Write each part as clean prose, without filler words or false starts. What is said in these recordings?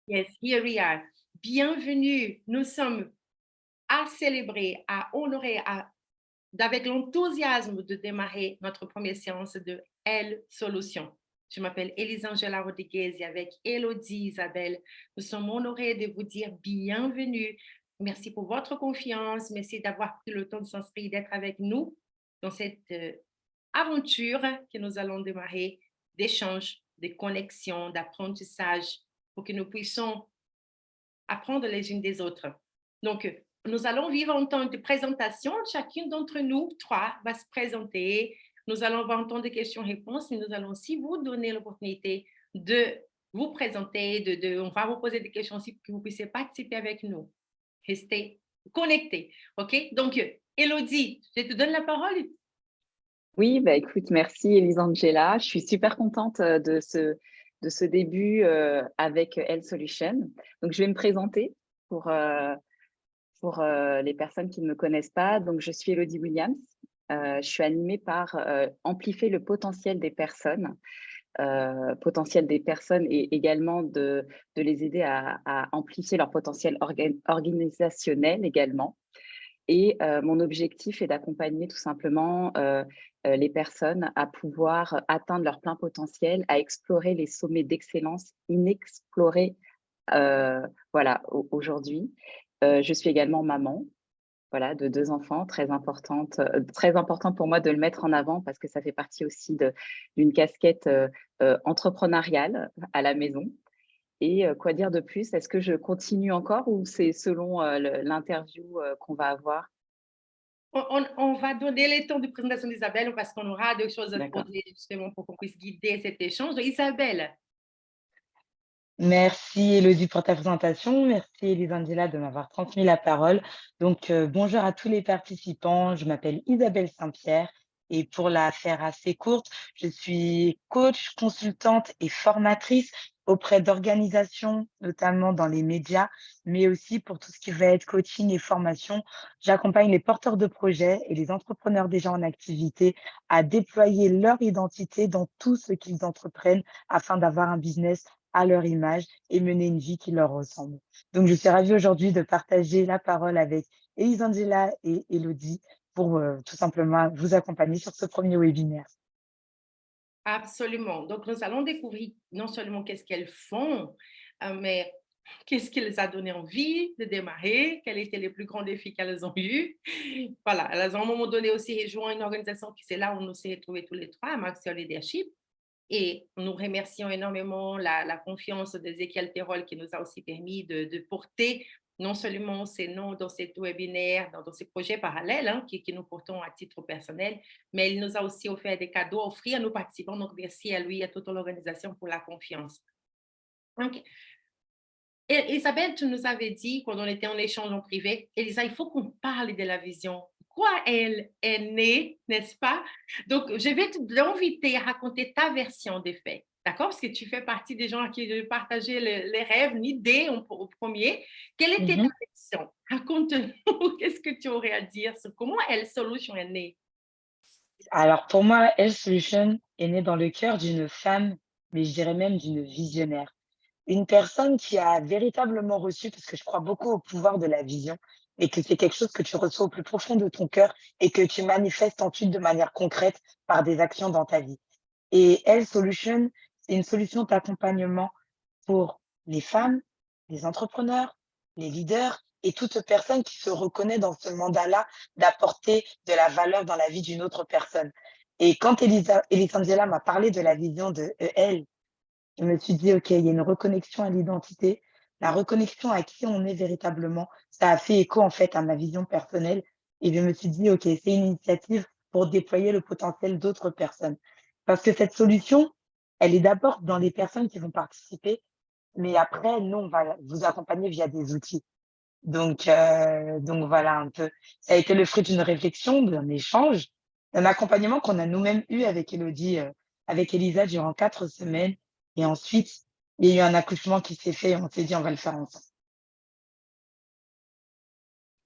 Yes, here we are. Bienvenue. Nous sommes à célébrer, à honorer, avec l'enthousiasme de démarrer notre première séance de L Solution. Je m'appelle Elisangela Rodriguez et avec Elodie Isabelle, nous sommes honorés de vous dire bienvenue. Merci pour votre confiance. Merci d'avoir pris le temps de s'inscrire, d'être avec nous dans cette aventure que nous allons démarrer d'échanges, de connexions, d'apprentissage pour que nous puissions apprendre les unes des autres. Donc, nous allons vivre en temps de présentation. Chacune d'entre nous, trois, va se présenter. Nous allons avoir un temps de questions-réponses, mais nous allons aussi vous donner l'opportunité de vous présenter. On va vous poser des questions aussi pour que vous puissiez participer avec nous. Restez connectés. OK? Donc, Elodie, je te donne la parole. Oui, bah écoute, merci Elisangela. Je suis super contente de ce début avec L Solution. Donc, je vais me présenter pour les personnes qui ne me connaissent pas. Donc, je suis Elodie Williams. Je suis animée par amplifier le potentiel des personnes et également de les aider à amplifier leur potentiel organisationnel également. Et mon objectif est d'accompagner tout simplement les personnes à pouvoir atteindre leur plein potentiel, à explorer les sommets d'excellence inexplorés voilà, aujourd'hui. Je suis également maman, voilà, de 2 enfants, très important pour moi de le mettre en avant parce que ça fait partie aussi d'une casquette entrepreneuriale à la maison. Et quoi dire de plus? Est-ce que je continue encore ou c'est selon l'interview qu'on va avoir? On va donner les temps de présentation d'Isabelle parce qu'on aura des choses à te D'accord. poser justement pour qu'on puisse guider cet échange. Isabelle, Merci Elodie pour ta présentation. Merci Elisangela de m'avoir transmis la parole. Donc, bonjour à tous les participants. Je m'appelle Isabelle Saint-Pierre et pour la faire assez courte, je suis coach, consultante et formatrice auprès d'organisations, notamment dans les médias, mais aussi pour tout ce qui va être coaching et formation. J'accompagne les porteurs de projets et les entrepreneurs déjà en activité à déployer leur identité dans tout ce qu'ils entreprennent afin d'avoir un business à leur image et mener une vie qui leur ressemble. Donc, je suis ravie aujourd'hui de partager la parole avec Elisangela et Elodie pour tout simplement vous accompagner sur ce premier webinaire. absolument. Donc, nous allons découvrir non seulement qu'est-ce qu'elles font, mais qu'est-ce qui les a donné envie de démarrer, quels étaient les plus grands défis qu'elles ont eus. Voilà, elles ont à un moment donné aussi rejoint une organisation qui c'est là où nous s'est retrouvés tous les trois, Maxio Leadership. Et nous remercions énormément la confiance d'Ézéchiel Terol qui nous a aussi permis de porter non seulement ces noms dans ces webinaires, dans ces projets parallèles qui nous portons à titre personnel, mais il nous a aussi offert des cadeaux, offrir à nos participants. Donc, merci à lui et à toute l'organisation pour la confiance. Donc, Isabelle, tu nous avais dit quand on était en échange en privé, Elisa, il faut qu'on parle de la vision. Quoi elle est née, n'est-ce pas? Donc, je vais t'inviter à raconter ta version des faits, d'accord? Parce que tu fais partie des gens à qui je partager les rêves, l'idée au premier. Quelle était ta Mhm. version? Raconte-nous, qu'est-ce que tu aurais à dire sur comment Elle Solution est née? Alors, pour moi, Health Solution est née dans le cœur d'une femme, mais je dirais même d'une visionnaire. Une personne qui a véritablement reçu, parce que je crois beaucoup au pouvoir de la vision, et que c'est quelque chose que tu reçois au plus profond de ton cœur et que tu manifestes ensuite de manière concrète par des actions dans ta vie. Et Health Solution, c'est une solution d'accompagnement pour les femmes, les entrepreneurs, les leaders et toute personne qui se reconnaît dans ce mandat-là d'apporter de la valeur dans la vie d'une autre personne. Et quand Elisangela m'a parlé de la vision de EL, je me suis dit, OK, il y a une reconnexion à l'identité, la reconnexion à qui on est véritablement. Ça a fait écho en fait à ma vision personnelle et je me suis dit, OK, c'est une initiative pour déployer le potentiel d'autres personnes. Parce que cette solution, elle est d'abord dans les personnes qui vont participer, mais après, nous, on va vous accompagner via des outils. Donc voilà un peu. Ça a été le fruit d'une réflexion, d'un échange, d'un accompagnement qu'on a nous-mêmes eu avec Elodie, avec Elisa durant 4 semaines. Et ensuite, il y a eu un accouchement qui s'est fait et on s'est dit: «On va le faire ensemble».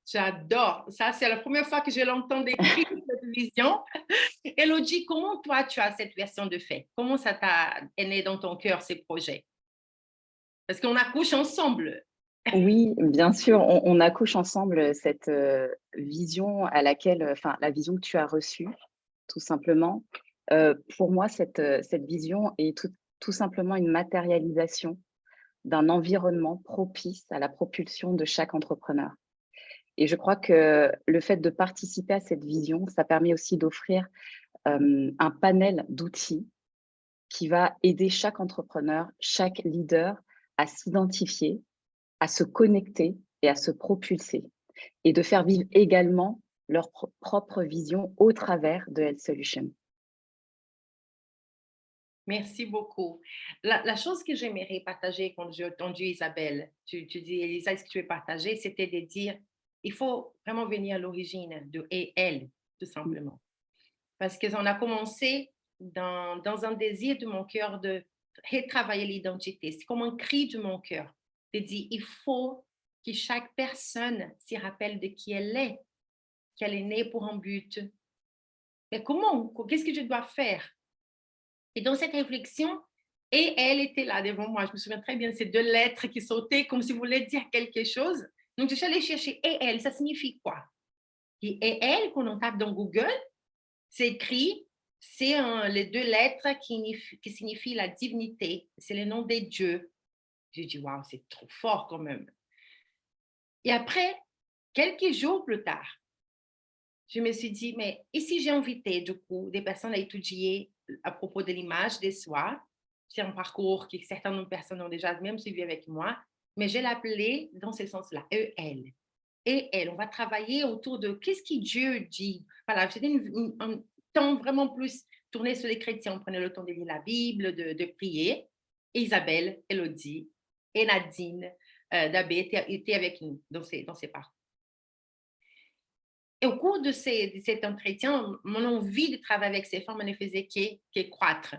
J'adore. Ça, c'est la première fois que je l'entends décrire, cette vision. Elodie, comment toi, tu as cette version de fait? Comment ça est né dans ton cœur, ces projets? Parce qu'on accouche ensemble. Oui, bien sûr, on accouche ensemble cette vision à laquelle, enfin, la vision que tu as reçue, tout simplement. Pour moi, cette vision est tout simplement une matérialisation d'un environnement propice à la propulsion de chaque entrepreneur. Et je crois que le fait de participer à cette vision, ça permet aussi d'offrir un panel d'outils qui va aider chaque entrepreneur, chaque leader à s'identifier, à se connecter et à se propulser et de faire vivre également leur propre vision au travers de Health Solution. Merci beaucoup. La chose que j'aimerais partager quand j'ai entendu Isabelle, tu dis, Elisa, est-ce que tu veux partager? C'était de dire, il faut vraiment venir à l'origine de et elle, tout simplement. Parce qu'on a commencé dans un désir de mon cœur de retravailler l'identité. C'est comme un cri de mon cœur, de dire, il faut que chaque personne s'y rappelle de qui elle est, qu'elle est née pour un but. Mais comment? Qu'est-ce que je dois faire? Et dans cette réflexion, et elle était là devant moi. Je me souviens très bien de ces deux lettres qui sautaient comme si vous voulez dire quelque chose. Donc, je suis allée chercher et elle, ça signifie quoi? Et elle, quand on tape dans Google, c'est écrit, c'est les deux lettres qui signifient la divinité. C'est le nom des dieux. J'ai dit, waouh, c'est trop fort quand même. Et après, quelques jours plus tard, je me suis dit, mais et si j'ai invité du coup des personnes à étudier à propos de l'image de soi? C'est un parcours que certaines personnes ont déjà même suivi avec moi, mais je l'appelais dans ce sens-là, EL. Et elle, on va travailler autour de qu'est-ce que Dieu dit. Voilà, c'était un temps vraiment plus tourné sur les chrétiens. On prenait le temps de lire la Bible, de prier. Et Isabelle, Elodie et Nadine Dabé étaient avec nous dans ces parcours. Et au cours de cet entretien, mon envie de travailler avec ces femmes ne faisait que croître.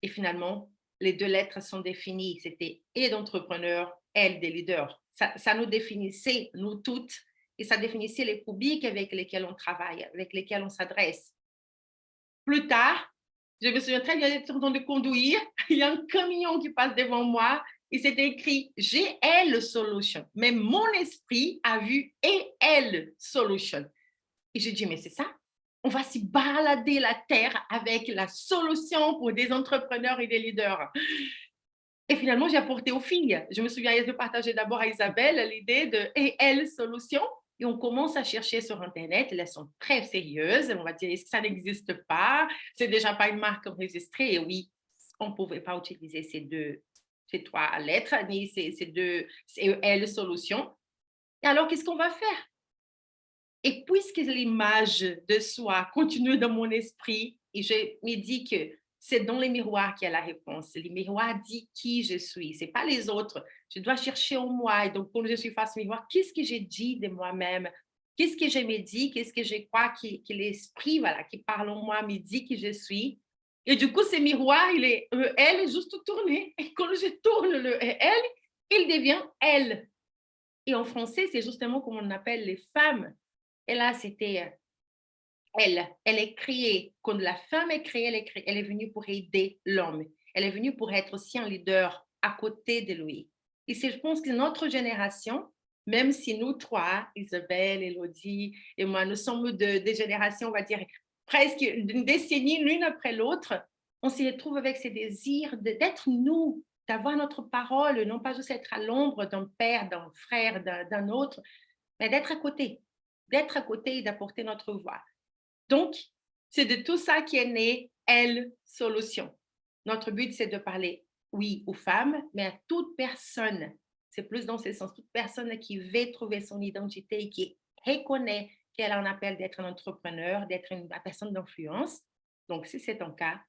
Et finalement, les deux lettres sont définies. C'était et d'entrepreneurs, elle des leaders. Ça nous définissait, nous toutes, et ça définissait les publics avec lesquels on travaille, avec lesquels on s'adresse. Plus tard, je me souviens très bien d'être en train de conduire. Il y a un camion qui passe devant moi et c'était écrit GL Solution. Mais mon esprit a vu EL Solution. Et je dis, mais c'est ça? On va s'y balader la terre avec la solution pour des entrepreneurs et des leaders. Et finalement, j'ai apporté aux filles. Je me souviens de partager d'abord à Isabelle l'idée de EL Solution. Et on commence à chercher sur Internet. Elles sont très sérieuses. On va dire, ça n'existe pas. C'est déjà pas une marque enregistrée. Et oui, on ne pouvait pas utiliser ces trois lettres, ni ces deux EL Solution. Et alors, qu'est-ce qu'on va faire? Et puisque l'image de soi continue dans mon esprit, et je me dis que c'est dans les miroirs qu'il y a la réponse. Les miroirs disent qui je suis, ce n'est pas les autres. Je dois chercher en moi. Et donc, quand je suis face au miroir, qu'est-ce que j'ai dit de moi-même? Qu'est-ce que je me dis? Qu'est-ce que je crois que l'esprit voilà, qui parle en moi me dit qui je suis? Et du coup, ce miroir, elle est juste tourné. Et quand je tourne le elle, il devient elle. Et en français, c'est justement comme on appelle les femmes. Et là, c'était elle. Elle est créée. Quand la femme est créée, elle est venue pour aider l'homme. Elle est venue pour être aussi un leader à côté de lui. Et je pense que notre génération, même si nous trois, Isabelle, Elodie et moi, nous sommes des générations, on va dire, presque d'une décennie l'une après l'autre, on s'y retrouve avec ces désirs d'être nous, d'avoir notre parole, non pas juste être à l'ombre d'un père, d'un frère, d'un autre, mais d'être à côté et d'apporter notre voix. Donc, c'est de tout ça qui est né Elle Solution. Notre but, c'est de parler, oui, aux femmes, mais à toute personne. C'est plus dans ce sens, toute personne qui veut trouver son identité et qui reconnaît qu'elle en appelle d'être un entrepreneur, d'être une personne d'influence. Donc, si c'est ton cas,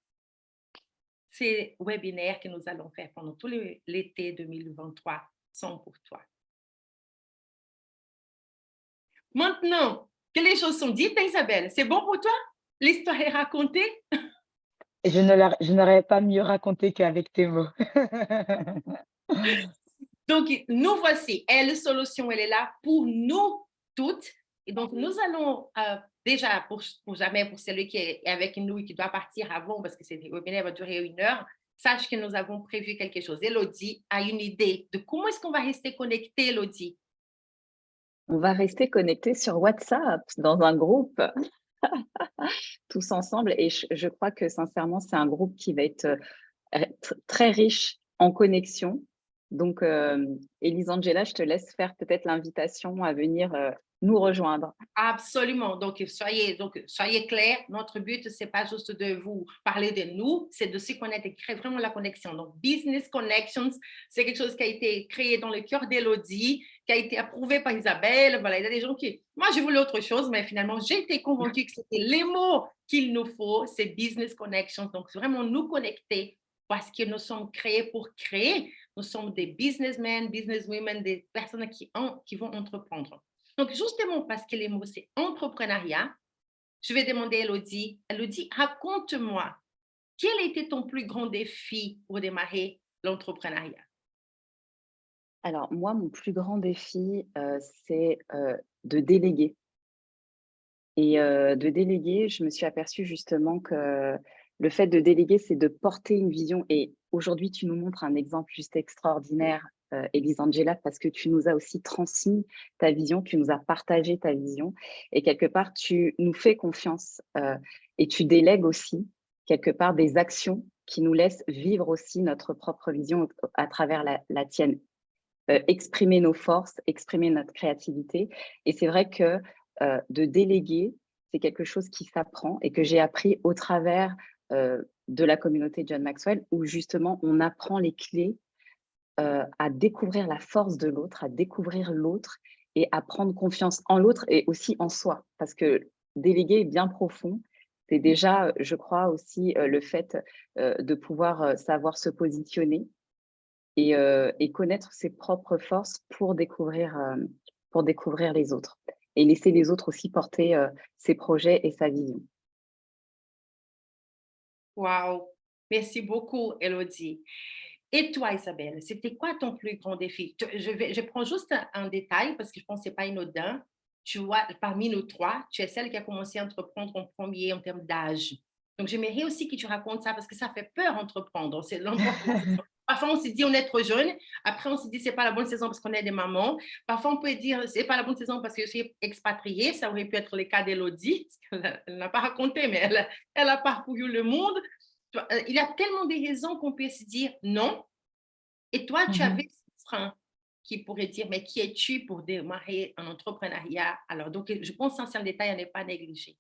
ces webinaires que nous allons faire pendant tout l'été 2023 sont pour toi. Maintenant que les choses sont dites, Isabelle, c'est bon pour toi? L'histoire est racontée? Et je n'aurais pas mieux raconté qu'avec tes mots. Donc, nous voici. Elle, solution, elle est là pour nous toutes. Et donc, nous allons déjà, pour jamais, pour celui qui est avec nous et qui doit partir avant, parce que ce webinaire va durer 1 heure, sache que nous avons prévu quelque chose. Élodie a une idée de comment est-ce qu'on va rester connecté, Élodie? On va rester connectés sur WhatsApp, dans un groupe, tous ensemble. Et je crois que sincèrement, c'est un groupe qui va être très riche en connexion. Donc, Elisangela, je te laisse faire peut-être l'invitation à venir nous rejoindre. Absolument. Donc, soyez clairs. Notre but, c'est pas juste de vous parler de nous, c'est de se connaître et créer vraiment la connexion. Donc, Business Connections, c'est quelque chose qui a été créé dans le cœur d'Élodie, qui a été approuvé par Isabelle. Voilà, il y a des gens qui... Moi, j'ai voulu autre chose, mais finalement, j'ai été convaincue que c'était les mots qu'il nous faut, c'est Business Connections. Donc, vraiment nous connecter parce que nous sommes créés pour créer. Nous sommes des businessmen, businesswomen, des personnes qui vont entreprendre. Donc, justement, parce que les mots, c'est entrepreneuriat, je vais demander à Élodie. Élodie, raconte-moi, quel était ton plus grand défi pour démarrer l'entrepreneuriat? Alors, moi, mon plus grand défi, c'est de déléguer. Et de déléguer, je me suis aperçue justement que le fait de déléguer, c'est de porter une vision. Et aujourd'hui, tu nous montres un exemple juste extraordinaire, Elisangela, parce que tu nous as aussi transmis ta vision, tu nous as partagé ta vision. Et quelque part, tu nous fais confiance et tu délègues aussi, quelque part, des actions qui nous laissent vivre aussi notre propre vision à travers la tienne. Exprimer nos forces, exprimer notre créativité. Et c'est vrai que de déléguer, c'est quelque chose qui s'apprend et que j'ai appris au travers de la communauté John Maxwell, où justement on apprend les clés à découvrir la force de l'autre, à découvrir l'autre et à prendre confiance en l'autre et aussi en soi. Parce que déléguer est bien profond. C'est déjà, je crois, aussi le fait de pouvoir savoir se positionner et connaître ses propres forces pour découvrir les autres et laisser les autres aussi porter ses projets et sa vision. Waouh! Merci beaucoup, Élodie. Et toi, Isabelle, c'était quoi ton plus grand défi? Je prends juste un détail parce que je pense que ce n'est pas inodin. Tu vois, parmi nous trois, tu es celle qui a commencé à entreprendre en premier en termes d'âge. Donc, j'aimerais aussi que tu racontes ça parce que ça fait peur entreprendre. C'est l'embarquement. Parfois, on se dit on est trop jeune. Après, on se dit c'est pas la bonne saison parce qu'on est des mamans. Parfois, on peut dire c'est pas la bonne saison parce que je suis expatriée. Ça aurait pu être le cas d'Élodie. Elle n'a pas raconté, mais elle a parcouru le monde. Il y a tellement de raisons qu'on peut se dire non. Et toi, tu avais ce frein qui pourrait dire, mais qui es-tu pour démarrer un entrepreneuriat? Alors, donc, je pense que c'est un détail à ne pas négliger.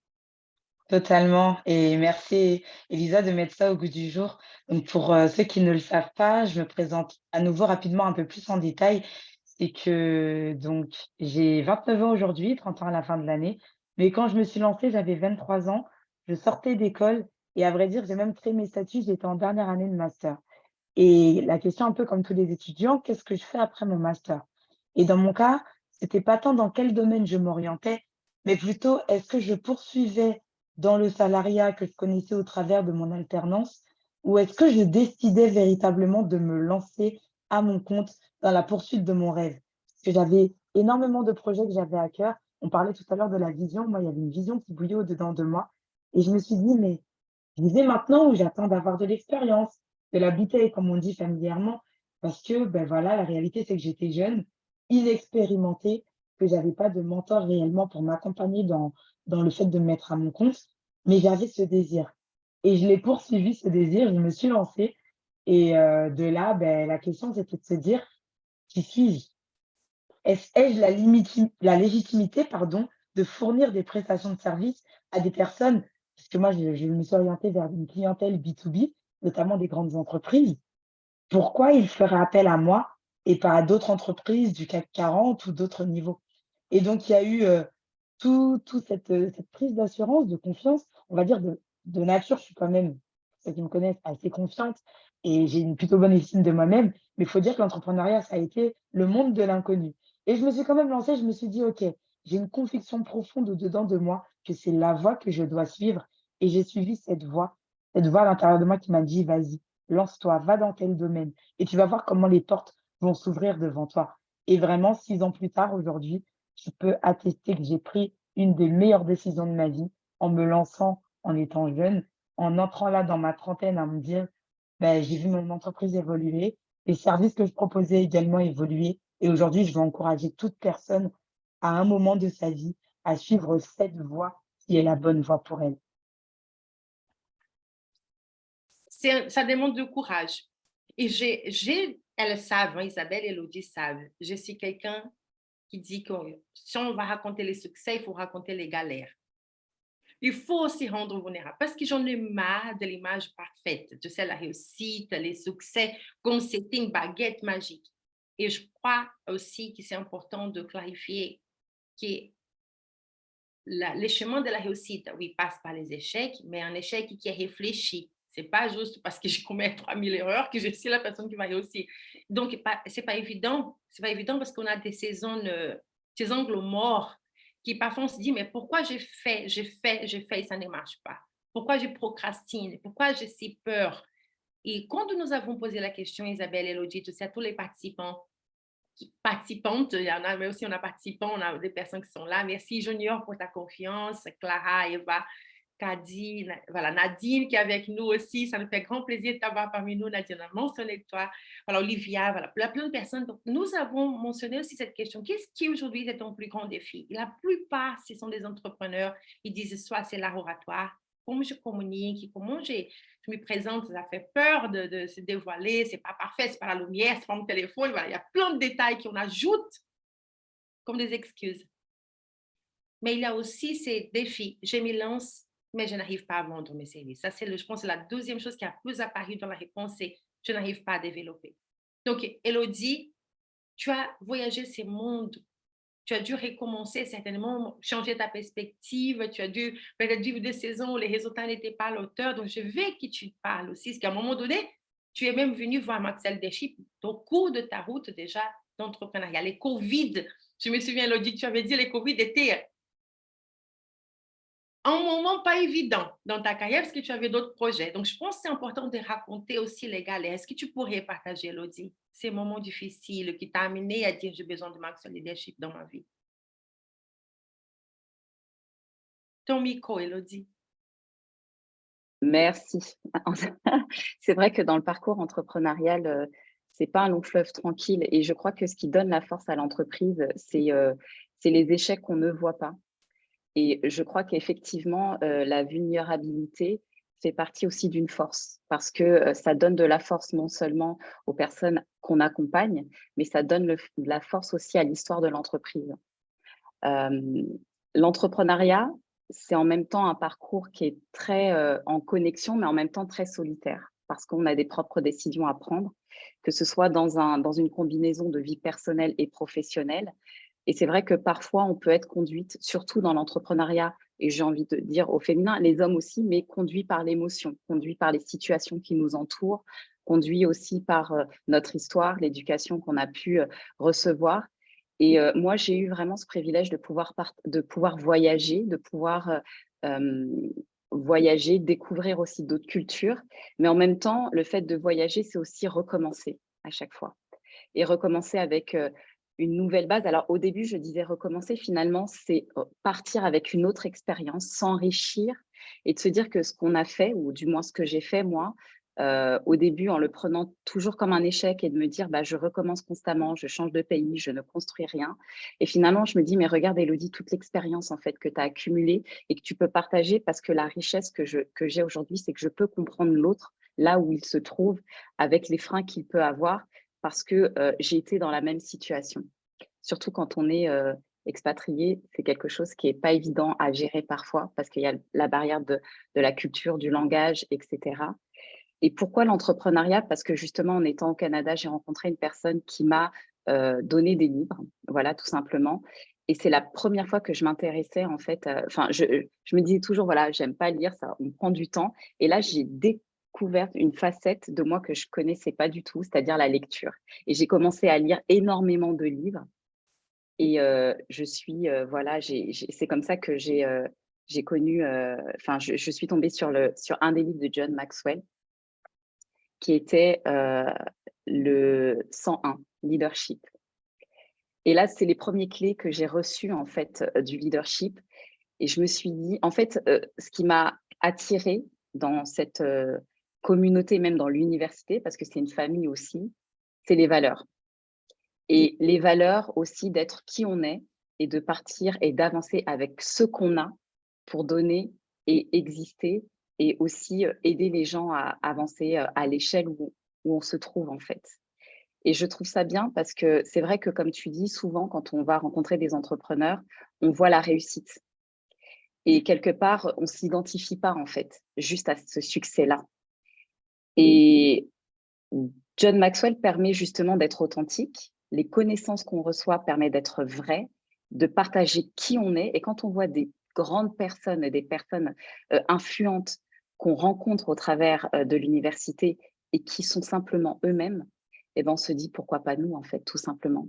Totalement et merci Elisa de mettre ça au goût du jour. Donc pour, ceux qui ne le savent pas, je me présente à nouveau rapidement un peu plus en détail. C'est que donc j'ai 29 ans aujourd'hui, 30 ans à la fin de l'année, mais quand je me suis lancée, j'avais 23 ans. Je sortais d'école et à vrai dire, j'ai même créé mes statuts, j'étais en dernière année de master et la question un peu comme tous les étudiants: «Qu'est-ce que je fais après mon master?» Et dans mon cas, c'était pas tant dans quel domaine je m'orientais, mais plutôt est-ce que je poursuivais dans le salariat que je connaissais au travers de mon alternance ou est-ce que je décidais véritablement de me lancer à mon compte dans la poursuite de mon rêve? Parce que j'avais énormément de projets que j'avais à cœur. On parlait tout à l'heure de la vision. Moi, il y avait une vision qui bouillait au-dedans de moi et je me suis dit: «Mais je disais maintenant où j'attends d'avoir de l'expérience, de la bouteille, comme on dit familièrement, parce que, ben voilà, la réalité, c'est que j'étais jeune, inexpérimentée, que j'avais pas de mentor réellement pour m'accompagner dans le fait de me mettre à mon compte, mais j'avais ce désir. Et je l'ai poursuivi, ce désir, je me suis lancée. Et de là, ben, la question, c'était de se dire, qui suis-je? Ai-je la légitimité, pardon, de fournir des prestations de services à des personnes parce que moi, je me suis orientée vers une clientèle B2B, notamment des grandes entreprises. Pourquoi ils feraient appel à moi et pas à d'autres entreprises du CAC 40 ou d'autres niveaux? Et donc il y a eu, tout cette prise d'assurance, de confiance, on va dire de nature, je suis quand même, pour ceux qui me connaissent, assez confiante et j'ai une plutôt bonne estime de moi-même. Mais il faut dire que l'entrepreneuriat, ça a été le monde de l'inconnu. Et je me suis quand même lancée, je me suis dit: «OK, j'ai une conviction profonde au-dedans de moi que c'est la voie que je dois suivre» et j'ai suivi cette voix à l'intérieur de moi qui m'a dit: «Vas-y, lance-toi, va dans tel domaine et tu vas voir comment les portes vont s'ouvrir devant toi». Et vraiment 6 ans plus tard, aujourd'hui, je peux attester que j'ai pris une des meilleures décisions de ma vie en me lançant en étant jeune, en entrant là dans ma trentaine à me dire: Ben, j'ai vu mon entreprise évoluer, les services que je proposais également évoluer et aujourd'hui, je veux encourager toute personne à un moment de sa vie à suivre cette voie qui est la bonne voie pour elle. Ça demande du courage. Et elles savent, hein, Isabelle et Elodie savent. Je suis quelqu'un qui dit que si on va raconter les succès, il faut raconter les galères. Il faut aussi rendre vulnérable parce que j'en ai marre de l'image parfaite, de la réussite, les succès, comme c'était une baguette magique. Et je crois aussi que c'est important de clarifier que les chemins de la réussite, oui, passent par les échecs, mais un échec qui est réfléchi. C'est pas juste parce que je commets 3000 erreurs que je suis la personne qui va réussir. Donc, c'est pas évident. C'est pas évident parce qu'on a ces angles morts qui parfois on se dit, mais pourquoi j'ai fait et ça ne marche pas? Pourquoi je procrastine? Pourquoi j'ai si peur? Et quand nous avons posé la question, Isabelle, Elodie, tout ça, tous les participants, participantes, il y en a, mais aussi on a participants, on a des personnes qui sont là. Merci Junior pour ta confiance, Clara, Eva, Kadi, voilà, Nadine qui est avec nous aussi. Ça nous fait grand plaisir de t'avoir parmi nous, Nadine. On a mentionné toi, voilà, Olivia, voilà, plein de personnes. Donc, nous avons mentionné aussi cette question. Qu'est-ce qui aujourd'hui est ton plus grand défi? La plupart, ce sont des entrepreneurs. Ils disent soit c'est l'art oratoire, comment je communique, comment je me présente, ça fait peur de se dévoiler, c'est pas parfait, c'est pas la lumière, c'est pas mon téléphone, voilà, il y a plein de détails qu'on ajoute comme des excuses. Mais il y a aussi ces défis. Je me lance, mais je n'arrive pas à vendre mes services. Ça, je pense, la deuxième chose qui a plus apparu dans la réponse, c'est je n'arrive pas à développer. Donc, Elodie, tu as voyagé ces mondes. Tu as dû recommencer certainement, changer ta perspective. Tu as dû peut-être vivre des saisons où les résultats n'étaient pas à l'auteur. Donc, je veux que tu parles aussi. Parce qu'à un moment donné, tu es même venu voir Maxel Deschip au cours de ta route déjà d'entrepreneuriat. Les Covid, je me souviens, Elodie, tu avais dit les Covid étaient un moment pas évident dans ta carrière parce que tu avais d'autres projets. Donc, je pense que c'est important de raconter aussi les galères. Est-ce que tu pourrais partager, Elodie, ces moments difficiles qui t'ont amené à dire j'ai besoin de Max Leadership dans ma vie? Ton micro, Elodie. Merci. C'est vrai que dans le parcours entrepreneurial, c'est pas un long fleuve tranquille et je crois que ce qui donne la force à l'entreprise, c'est les échecs qu'on ne voit pas. Et je crois qu'effectivement, la vulnérabilité fait partie aussi d'une force parce que ça donne de la force non seulement aux personnes qu'on accompagne, mais ça donne de la force aussi à l'histoire de l'entreprise. L'entrepreneuriat, c'est en même temps un parcours qui est très en connexion, mais en même temps très solitaire parce qu'on a des propres décisions à prendre, que ce soit dans une combinaison de vie personnelle et professionnelle. Et c'est vrai que parfois, on peut être conduite, surtout dans l'entrepreneuriat, et j'ai envie de dire au féminin, les hommes aussi, mais conduit par l'émotion, conduit par les situations qui nous entourent, conduit aussi par notre histoire, l'éducation qu'on a pu recevoir. Et moi, j'ai eu vraiment ce privilège de pouvoir voyager, de pouvoir voyager, découvrir aussi d'autres cultures. Mais en même temps, le fait de voyager, c'est aussi recommencer à chaque fois. Et recommencer avec une nouvelle base. Alors, au début, je disais recommencer. Finalement, c'est partir avec une autre expérience, s'enrichir et de se dire que ce qu'on a fait, ou du moins ce que j'ai fait moi, au début, en le prenant toujours comme un échec et de me dire, bah, je recommence constamment, je change de pays, je ne construis rien. Et finalement, je me dis, mais regarde, Élodie, toute l'expérience en fait que tu as accumulée et que tu peux partager parce que la richesse que j'ai aujourd'hui, c'est que je peux comprendre l'autre là où il se trouve avec les freins qu'il peut avoir parce que j'ai été dans la même situation. Surtout quand on est expatrié, c'est quelque chose qui n'est pas évident à gérer parfois parce qu'il y a la barrière de la culture, du langage, etc. Et pourquoi l'entrepreneuriat? Parce que justement, en étant au Canada, j'ai rencontré une personne qui m'a donné des livres, voilà, tout simplement. Et c'est la première fois que je m'intéressais, en fait, enfin, je me disais toujours, voilà, j'aime pas lire, ça me prend du temps. Et là, j'ai découvert une facette de moi que je connaissais pas du tout, c'est-à-dire la lecture. Et j'ai commencé à lire énormément de livres. Et voilà, c'est comme ça que j'ai connu, enfin, je suis tombée sur un des livres de John Maxwell qui était le 101, leadership. Et là, c'est les premières clés que j'ai reçues en fait du leadership. Et je me suis dit, en fait, ce qui m'a attirée dans communauté, même dans l'université, parce que c'est une famille aussi, c'est les valeurs. Et les valeurs aussi d'être qui on est et de partir et d'avancer avec ce qu'on a pour donner et exister et aussi aider les gens à avancer à l'échelle où on se trouve en fait. Et je trouve ça bien parce que c'est vrai que comme tu dis, souvent quand on va rencontrer des entrepreneurs, on voit la réussite. Et quelque part, on s'identifie pas en fait, juste à ce succès-là. Et John Maxwell permet justement d'être authentique. Les connaissances qu'on reçoit permettent d'être vraies, de partager qui on est. Et quand on voit des grandes personnes, des personnes influentes qu'on rencontre au travers de l'université et qui sont simplement eux-mêmes, eh ben on se dit pourquoi pas nous, en fait, tout simplement.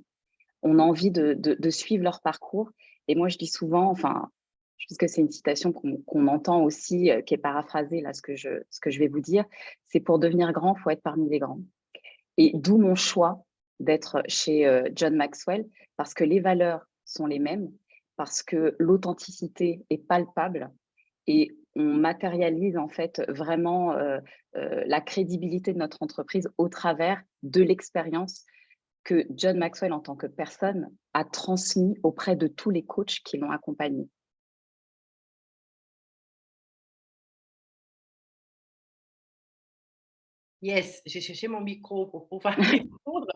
On a envie de suivre leur parcours. Et moi, je dis souvent, enfin, je pense que c'est une citation qu'on entend aussi, qui est paraphrasée, là, ce que je vais vous dire, c'est pour devenir grand, il faut être parmi les grands. Et d'où mon choix d'être chez John Maxwell, parce que les valeurs sont les mêmes, parce que l'authenticité est palpable et on matérialise en fait vraiment la crédibilité de notre entreprise au travers de l'expérience que John Maxwell, en tant que personne, a transmis auprès de tous les coachs qui l'ont accompagné. Yes, j'ai cherché mon micro pour pouvoir répondre.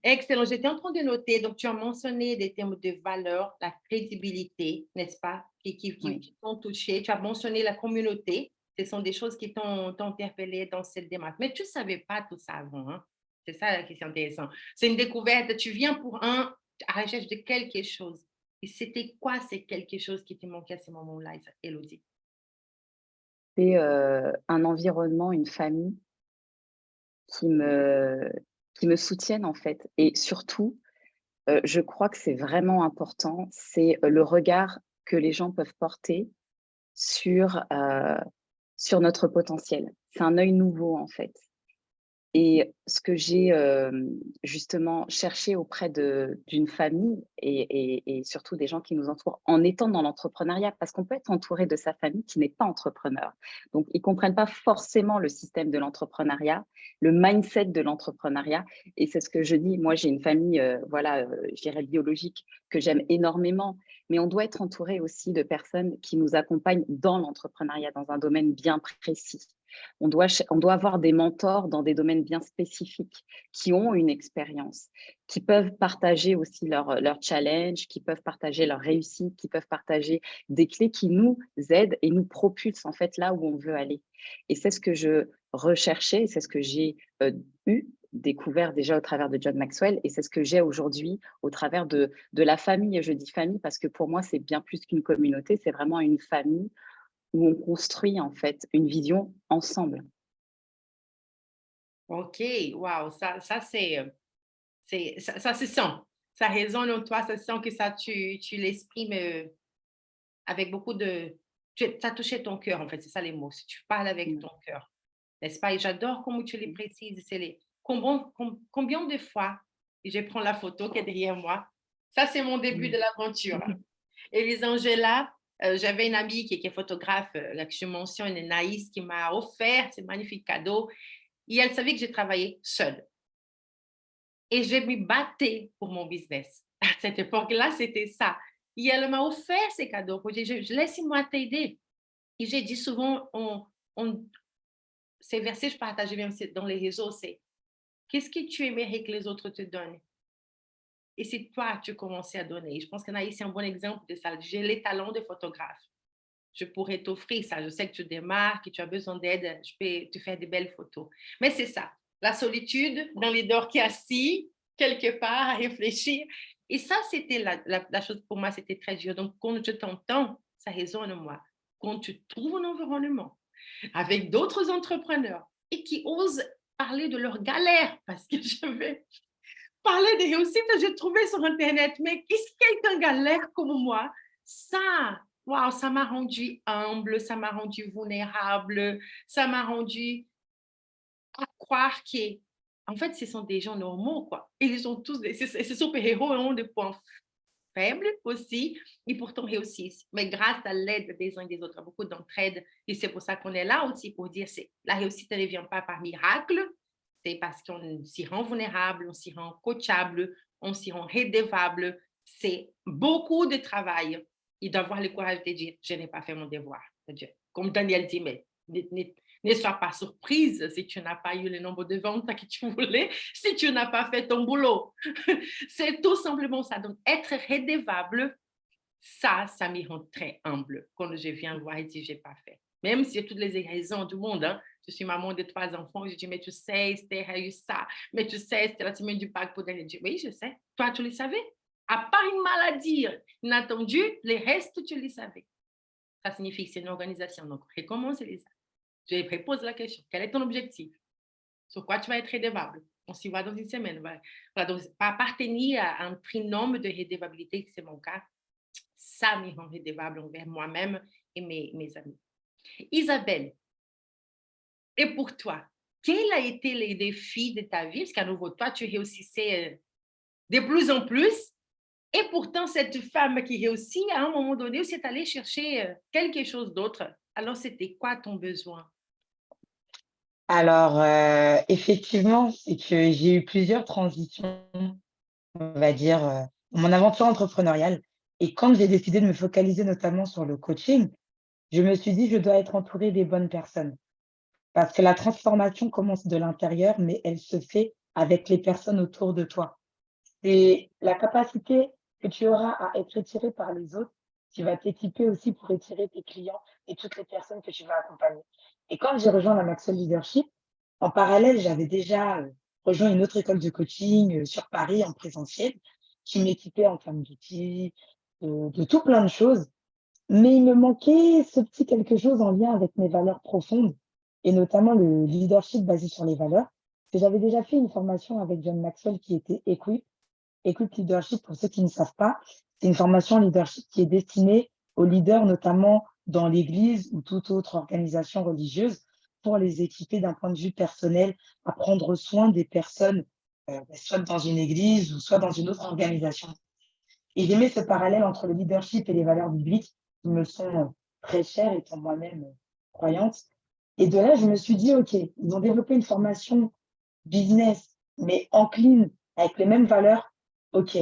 Excellent. J'étais en train de noter, donc tu as mentionné des termes de valeur, la crédibilité, n'est-ce pas, Oui. qui t'ont touché. Tu as mentionné la communauté. Ce sont des choses qui t'ont interpellé dans cette démarche. Mais tu ne savais pas tout ça avant, hein? C'est ça la question intéressante. C'est une découverte. Tu viens pour à la recherche de quelque chose. Et c'était quoi, c'est quelque chose qui te manquait à ce moment-là, Élodie? C'est un environnement, une famille qui me, qui me soutiennent en fait. Et surtout, je crois que c'est vraiment important, c'est le regard que les gens peuvent porter sur, sur notre potentiel. C'est un œil nouveau en fait. Et ce que j'ai justement cherché auprès d'une famille et surtout des gens qui nous entourent en étant dans l'entrepreneuriat, parce qu'on peut être entouré de sa famille qui n'est pas entrepreneur. Donc, ils ne comprennent pas forcément le système de l'entrepreneuriat, le mindset de l'entrepreneuriat. Et c'est ce que je dis. Moi, j'ai une famille, voilà, je dirais biologique, que j'aime énormément. Mais on doit être entouré aussi de personnes qui nous accompagnent dans l'entrepreneuriat, dans un domaine bien précis. On doit avoir des mentors dans des domaines bien spécifiques qui ont une expérience, qui peuvent partager aussi leurs challenges, qui peuvent partager leurs réussites, qui peuvent partager des clés qui nous aident et nous propulsent en fait là où on veut aller. Et c'est ce que je recherchais, c'est ce que j'ai découvert déjà au travers de John Maxwell et c'est ce que j'ai aujourd'hui au travers de la famille. Je dis famille parce que pour moi, c'est bien plus qu'une communauté, c'est vraiment une famille où on construit en fait une vision ensemble. OK, wow, ça se sent. Ça résonne en toi, ça se sent que ça, tu l'exprimes avec beaucoup de. Ça touché ton cœur, en fait, c'est ça les mots. Si tu parles avec Mmh. ton cœur, n'est-ce pas? Et j'adore comment tu les précises. C'est combien de fois, et je prends la photo qui est derrière moi, ça, c'est mon début de Mmh. l'aventure. Et les Angela, j'avais une amie qui est photographe, là, que je mentionne, Naïs, qui m'a offert ce magnifique cadeau. Et elle savait que j'ai travaillé seule. Et je me battais pour mon business. À cette époque-là, c'était ça. Et elle m'a offert ces cadeaux pour dire, laisse-moi t'aider. Et j'ai dit souvent, ces versets, je partageais même dans les réseaux, c'est qu'est-ce que tu aimerais que les autres te donnent? Et c'est toi que tu commençais à donner. Et je pense qu'Anaïs, c'est un bon exemple de ça. J'ai les talents de photographe. Je pourrais t'offrir ça. Je sais que tu démarres, que tu as besoin d'aide. Je peux te faire des belles photos. Mais c'est ça. La solitude dans les dortoirs assis, quelque part, à réfléchir. Et ça, c'était la chose pour moi, c'était très dur. Donc, quand je t'entends, ça résonne en moi. Quand tu trouves un environnement avec d'autres entrepreneurs et qui osent parler de leurs galères, parce que je vais parler des réussites que j'ai trouvées sur Internet, mais qu'est-ce quelqu'un galère comme moi? Ça, waouh, ça m'a rendu humble, ça m'a rendu vulnérable, ça m'a rendu à croire que, en fait, ce sont des gens normaux, quoi. Ils ont tous des, ces super-héros ont des points faibles aussi et pourtant réussissent. Mais grâce à l'aide des uns et des autres, beaucoup d'entraide. Et c'est pour ça qu'on est là aussi pour dire que la réussite ne vient pas par miracle, c'est parce qu'on s'y rend vulnérable, on s'y rend coachable, on s'y rend redevable. C'est beaucoup de travail et d'avoir le courage de dire, je n'ai pas fait mon devoir. Comme Daniel dit, mais ne sois pas surprise si tu n'as pas eu le nombre de ventes que tu voulais, si tu n'as pas fait ton boulot. C'est tout simplement ça. Donc, être redevable, ça me rend très humble quand je viens voir et dire, je n'ai pas fait. Même si j'ai toutes les raisons du monde, hein. Je suis maman de 3 enfants, je dis, mais tu sais, Esther a eu ça, mais tu sais, Esther a tiré du bac pour Daniel. Je dis, oui, je sais. Toi, tu le savais. À part une maladie inattendue, les restes, tu le savais. Ça signifie que c'est une organisation. Donc, recommence, Elisa. Je repose la question. Quel est ton objectif? Sur quoi tu vas être redevable? On s'y va dans une semaine. Voilà, donc, appartenir à un trinôme de redevabilité, c'est mon cas, ça me rend redevable envers moi-même et mes amis. Isabelle, et pour toi, quel a été les défis de ta vie? Parce qu'à nouveau, toi, tu réussissais de plus en plus. Et pourtant, cette femme qui réussit, à un moment donné, c'est allée chercher quelque chose d'autre. Alors, c'était quoi ton besoin? Alors, effectivement, c'est que j'ai eu plusieurs transitions, on va dire, dans mon aventure entrepreneuriale. Et quand j'ai décidé de me focaliser notamment sur le coaching, je me suis dit: «Je dois être entourée des bonnes personnes». Parce que la transformation commence de l'intérieur, mais elle se fait avec les personnes autour de toi. C'est la capacité que tu auras à être étiré par les autres qui va t'équiper aussi pour étirer tes clients et toutes les personnes que tu vas accompagner. Et quand j'ai rejoint la Maxwell Leadership, en parallèle, j'avais déjà rejoint une autre école de coaching sur Paris en présentiel qui m'équipait en termes d'outils, de tout plein de choses. Mais il me manquait ce petit quelque chose en lien avec mes valeurs profondes et notamment le leadership basé sur les valeurs. Parce que j'avais déjà fait une formation avec John Maxwell qui était Equip. Equip Leadership, pour ceux qui ne savent pas, c'est une formation leadership qui est destinée aux leaders, notamment dans l'Église ou toute autre organisation religieuse, pour les équiper d'un point de vue personnel à prendre soin des personnes, soit dans une église ou soit dans une autre organisation. Et j'aimais ce parallèle entre le leadership et les valeurs bibliques qui me sont très chères, étant moi-même croyante. Et de là, je me suis dit, OK, ils ont développé une formation business, mais encline avec les mêmes valeurs. OK,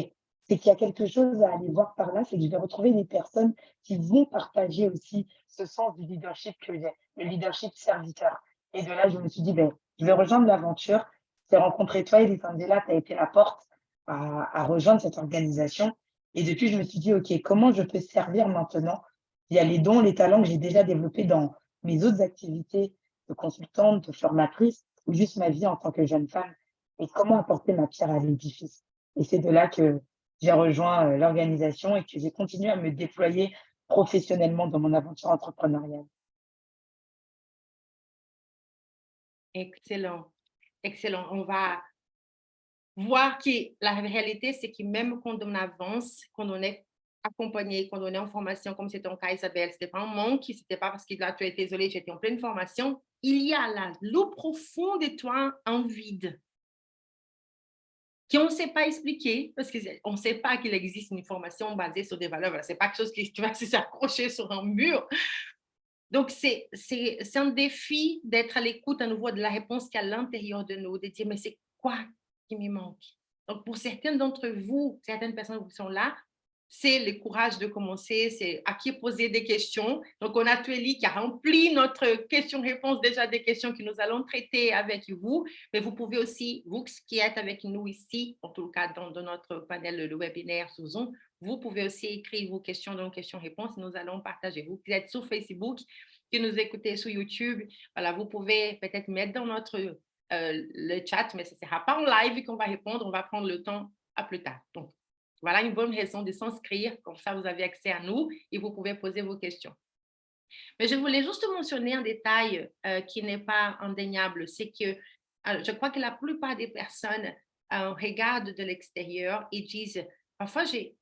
c'est qu'il y a quelque chose à aller voir par là, c'est que je vais retrouver des personnes qui vont partager aussi ce sens du leadership que j'ai, le leadership serviteur. Et de là, je me suis dit, ben, je vais rejoindre l'aventure. J'ai rencontré toi, Elisandela, tu as été la porte à rejoindre cette organisation. Et depuis, je me suis dit, OK, comment je peux servir maintenant? Il y a les dons, les talents que j'ai déjà développés dans mes autres activités de consultante, de formatrice, ou juste ma vie en tant que jeune femme, et comment apporter ma pierre à l'édifice. Et c'est de là que j'ai rejoint l'organisation et que j'ai continué à me déployer professionnellement dans mon aventure entrepreneuriale. Excellent, excellent. On va voir que la réalité, c'est que même quand on avance, quand on est accompagné, quand on est en formation, comme c'est ton cas, Isabelle, ce n'était pas un manque, ce n'était pas parce que là, tu étais isolée, tu étais en pleine formation. Il y a là, l'eau profonde de toi, un vide qu'on ne sait pas expliquer, parce qu'on ne sait pas qu'il existe une formation basée sur des valeurs. Ce n'est pas quelque chose que tu vas s'accrocher sur un mur. Donc, c'est un défi d'être à l'écoute à nouveau de la réponse qu'il y a à l'intérieur de nous, de dire, mais c'est quoi qui me manque? Donc, pour certaines d'entre vous, certaines personnes qui sont là, c'est le courage de commencer, c'est à qui poser des questions. Donc, on a Tueli qui a rempli notre question-réponse, déjà des questions que nous allons traiter avec vous, mais vous pouvez aussi, vous qui êtes avec nous ici, en tout cas dans notre panel de webinaire sous Zoom, vous pouvez aussi écrire vos questions dans questions-réponses, nous allons partager. Vous qui êtes sur Facebook, qui nous écoutez sur YouTube, voilà, vous pouvez peut-être mettre dans notre le chat, mais ce ne sera pas en live qu'on va répondre, on va prendre le temps à plus tard. Donc, voilà une bonne raison de s'inscrire, comme ça vous avez accès à nous et vous pouvez poser vos questions. Mais je voulais juste mentionner un détail qui n'est pas indéniable, c'est que je crois que la plupart des personnes regardent de l'extérieur et disent, parfois j'ai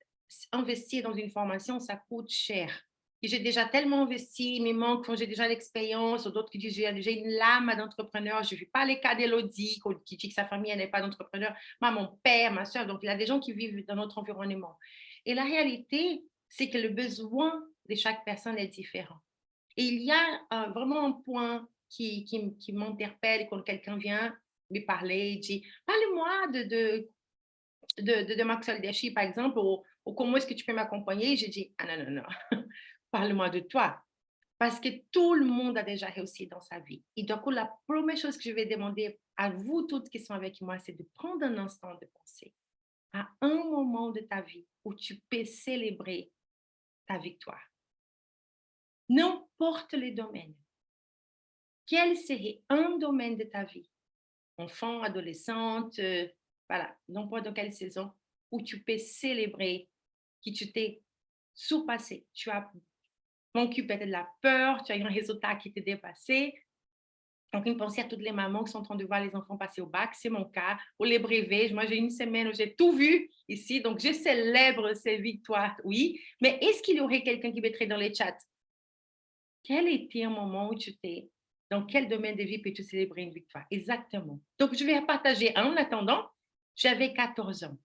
investi dans une formation, ça coûte cher. Et j'ai déjà tellement investi, il me manque, j'ai déjà l'expérience, ou d'autres qui disent, j'ai une lame d'entrepreneur, je ne vis pas les cas d'Élodie, qui dit que sa famille n'est pas d'entrepreneur, mon père, ma soeur, donc il y a des gens qui vivent dans notre environnement. Et la réalité, c'est que le besoin de chaque personne est différent. Et il y a vraiment un point qui m'interpelle quand quelqu'un vient me parler et dit, parle-moi de Maxwell Dashi, par exemple, ou comment est-ce que tu peux m'accompagner? J'ai dit, ah non, non, non, parle-moi de toi. Parce que tout le monde a déjà réussi dans sa vie. Et donc, la première chose que je vais demander à vous toutes qui sont avec moi, c'est de prendre un instant de penser à un moment de ta vie où tu peux célébrer ta victoire. N'importe le domaine. Quel serait un domaine de ta vie, enfant, adolescente, voilà, n'importe dans quelle saison, où tu peux célébrer que tu t'es surpassé, tu as vaincu peut-être de la peur, tu as eu un résultat qui t'est dépassé. Donc, une pensée à toutes les mamans qui sont en train de voir les enfants passer au bac, c'est mon cas, ou les brevets. Moi, j'ai une semaine où j'ai tout vu ici, donc je célèbre ces victoires, oui. Mais est-ce qu'il y aurait quelqu'un qui mettrait dans les chats? Quel était un moment où tu t'es, dans quel domaine de vie peux-tu célébrer une victoire? Exactement. Donc, je vais partager un. En attendant, j'avais 14 ans.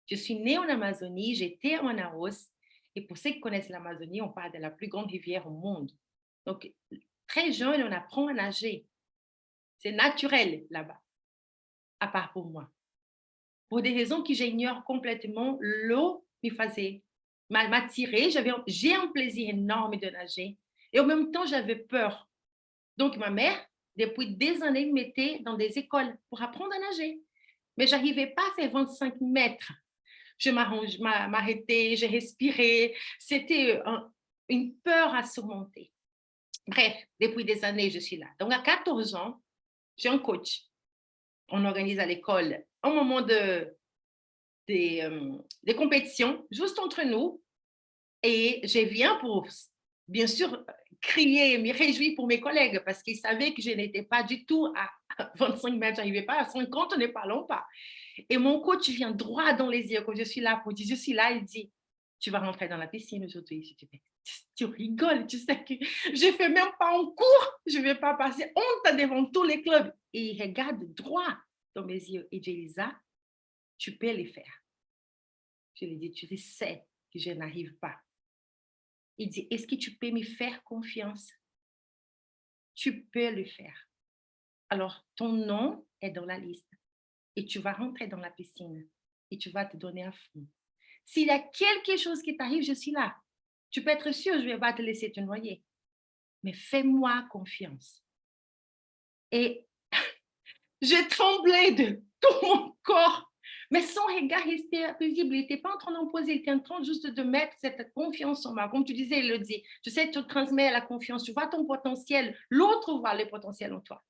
Je suis née en Amazonie, j'étais à Manaus. Et pour ceux qui connaissent l'Amazonie, on parle de la plus grande rivière au monde. Donc, très jeune, on apprend à nager. C'est naturel là-bas, à part pour moi. Pour des raisons que j'ignore complètement, l'eau m'attirait. J'ai un plaisir énorme de nager. Et en même temps, j'avais peur. Donc, ma mère, depuis des années, me mettait dans des écoles pour apprendre à nager. Mais je n'arrivais pas à faire 25 mètres. Je m'arrêtais, je respirais. C'était une peur à surmonter. Bref, depuis des années, je suis là. Donc, à 14 ans, j'ai un coach. On organise à l'école un moment des compétitions juste entre nous. Et je viens pour, bien sûr, crier, me réjouir pour mes collègues parce qu'ils savaient que je n'étais pas du tout à 25 mètres, je n'arrivais pas à 50, ne parlons pas. Et mon coach vient droit dans les yeux quand je suis là pour dire, je suis là, il dit, tu vas rentrer dans la piscine aujourd'hui. Je dis, tu rigoles, tu sais que je ne fais même pas en cours, je ne vais pas passer honte devant tous les clubs. Et il regarde droit dans mes yeux et dit, Elisa, tu peux les faire. Je lui dis, tu sais que je n'arrive pas. Il dit, est-ce que tu peux me faire confiance? Tu peux le faire. Alors, ton nom est dans la liste et tu vas rentrer dans la piscine et tu vas te donner à fond. S'il y a quelque chose qui t'arrive, je suis là. Tu peux être sûr, je ne vais pas te laisser te noyer. Mais fais-moi confiance. Et je tremblais de tout mon corps. Mais son regard restait paisible. Il n'était pas en train d'imposer, il était en train juste de mettre cette confiance en moi. Comme tu disais, il le dit. Tu sais, tu transmets la confiance, tu vois ton potentiel, l'autre voit le potentiel en toi.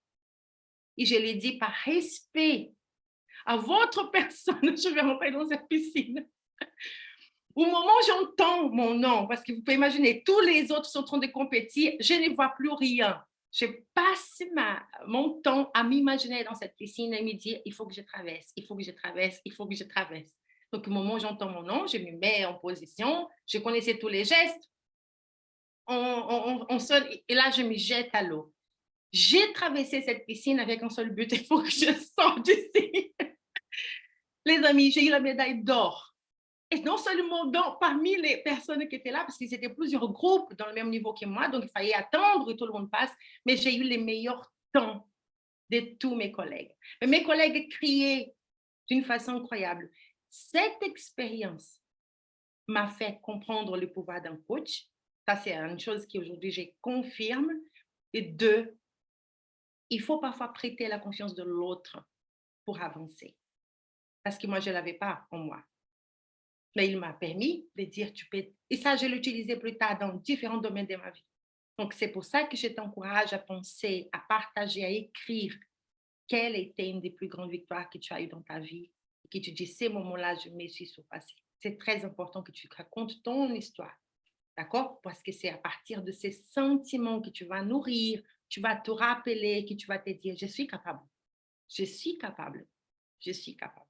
Et je l'ai dit par respect à votre personne, je vais rentrer dans cette piscine. Au moment où j'entends mon nom, parce que vous pouvez imaginer, tous les autres sont en train de compétir, je ne vois plus rien. Je passe mon temps à m'imaginer dans cette piscine et me dire, il faut que je traverse, il faut que je traverse, il faut que je traverse. Donc, au moment où j'entends mon nom, je me mets en position, je connaissais tous les gestes, on sonne, et là, je me jette à l'eau. J'ai traversé cette piscine avec un seul but, il faut que je sorte d'ici. Les amis, j'ai eu la médaille d'or. Et non seulement parmi les personnes qui étaient là, parce qu'ils étaient plusieurs groupes dans le même niveau que moi, donc il fallait attendre que tout le monde passe, mais j'ai eu les meilleurs temps de tous mes collègues. Mais mes collègues criaient d'une façon incroyable. Cette expérience m'a fait comprendre le pouvoir d'un coach. Ça, c'est une chose qu'aujourd'hui, je confirme. Et deux, il faut parfois prêter la confiance de l'autre pour avancer. Parce que moi, je ne l'avais pas en moi. Mais il m'a permis de dire, tu peux... Et ça, je l'ai utilisé plus tard dans différents domaines de ma vie. Donc, c'est pour ça que je t'encourage à penser, à partager, à écrire quelle était une des plus grandes victoires que tu as eues dans ta vie et que tu dis, ces moments-là, je me suis surpassée. C'est très important que tu racontes ton histoire, d'accord? Parce que c'est à partir de ces sentiments que tu vas nourrir, tu vas te rappeler, que tu vas te dire, je suis capable, je suis capable, je suis capable.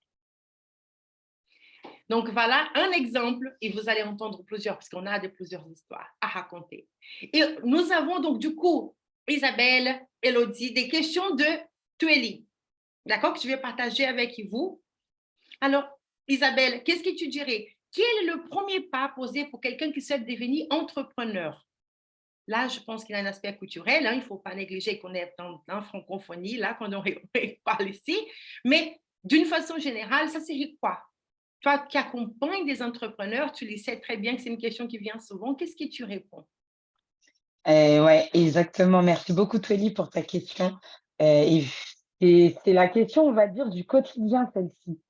Donc, voilà un exemple et vous allez entendre plusieurs parce qu'on a plusieurs histoires à raconter. Et nous avons donc du coup, Isabelle, Élodie, des questions de Tueli, d'accord, que je vais partager avec vous. Alors, Isabelle, qu'est-ce que tu dirais? quel est le premier pas à poser pour quelqu'un qui souhaite devenir entrepreneur? Là, je pense qu'il y a un aspect culturel, hein, il ne faut pas négliger qu'on est en francophonie, là, qu'on aurait parle ici. Mais d'une façon générale, ça serait quoi? Toi qui accompagnes des entrepreneurs, tu le sais très bien que c'est une question qui vient souvent. Qu'est-ce que tu réponds? Ouais, exactement. Merci beaucoup, Tweli, pour ta question. C'est la question, on va dire, du quotidien, celle-ci.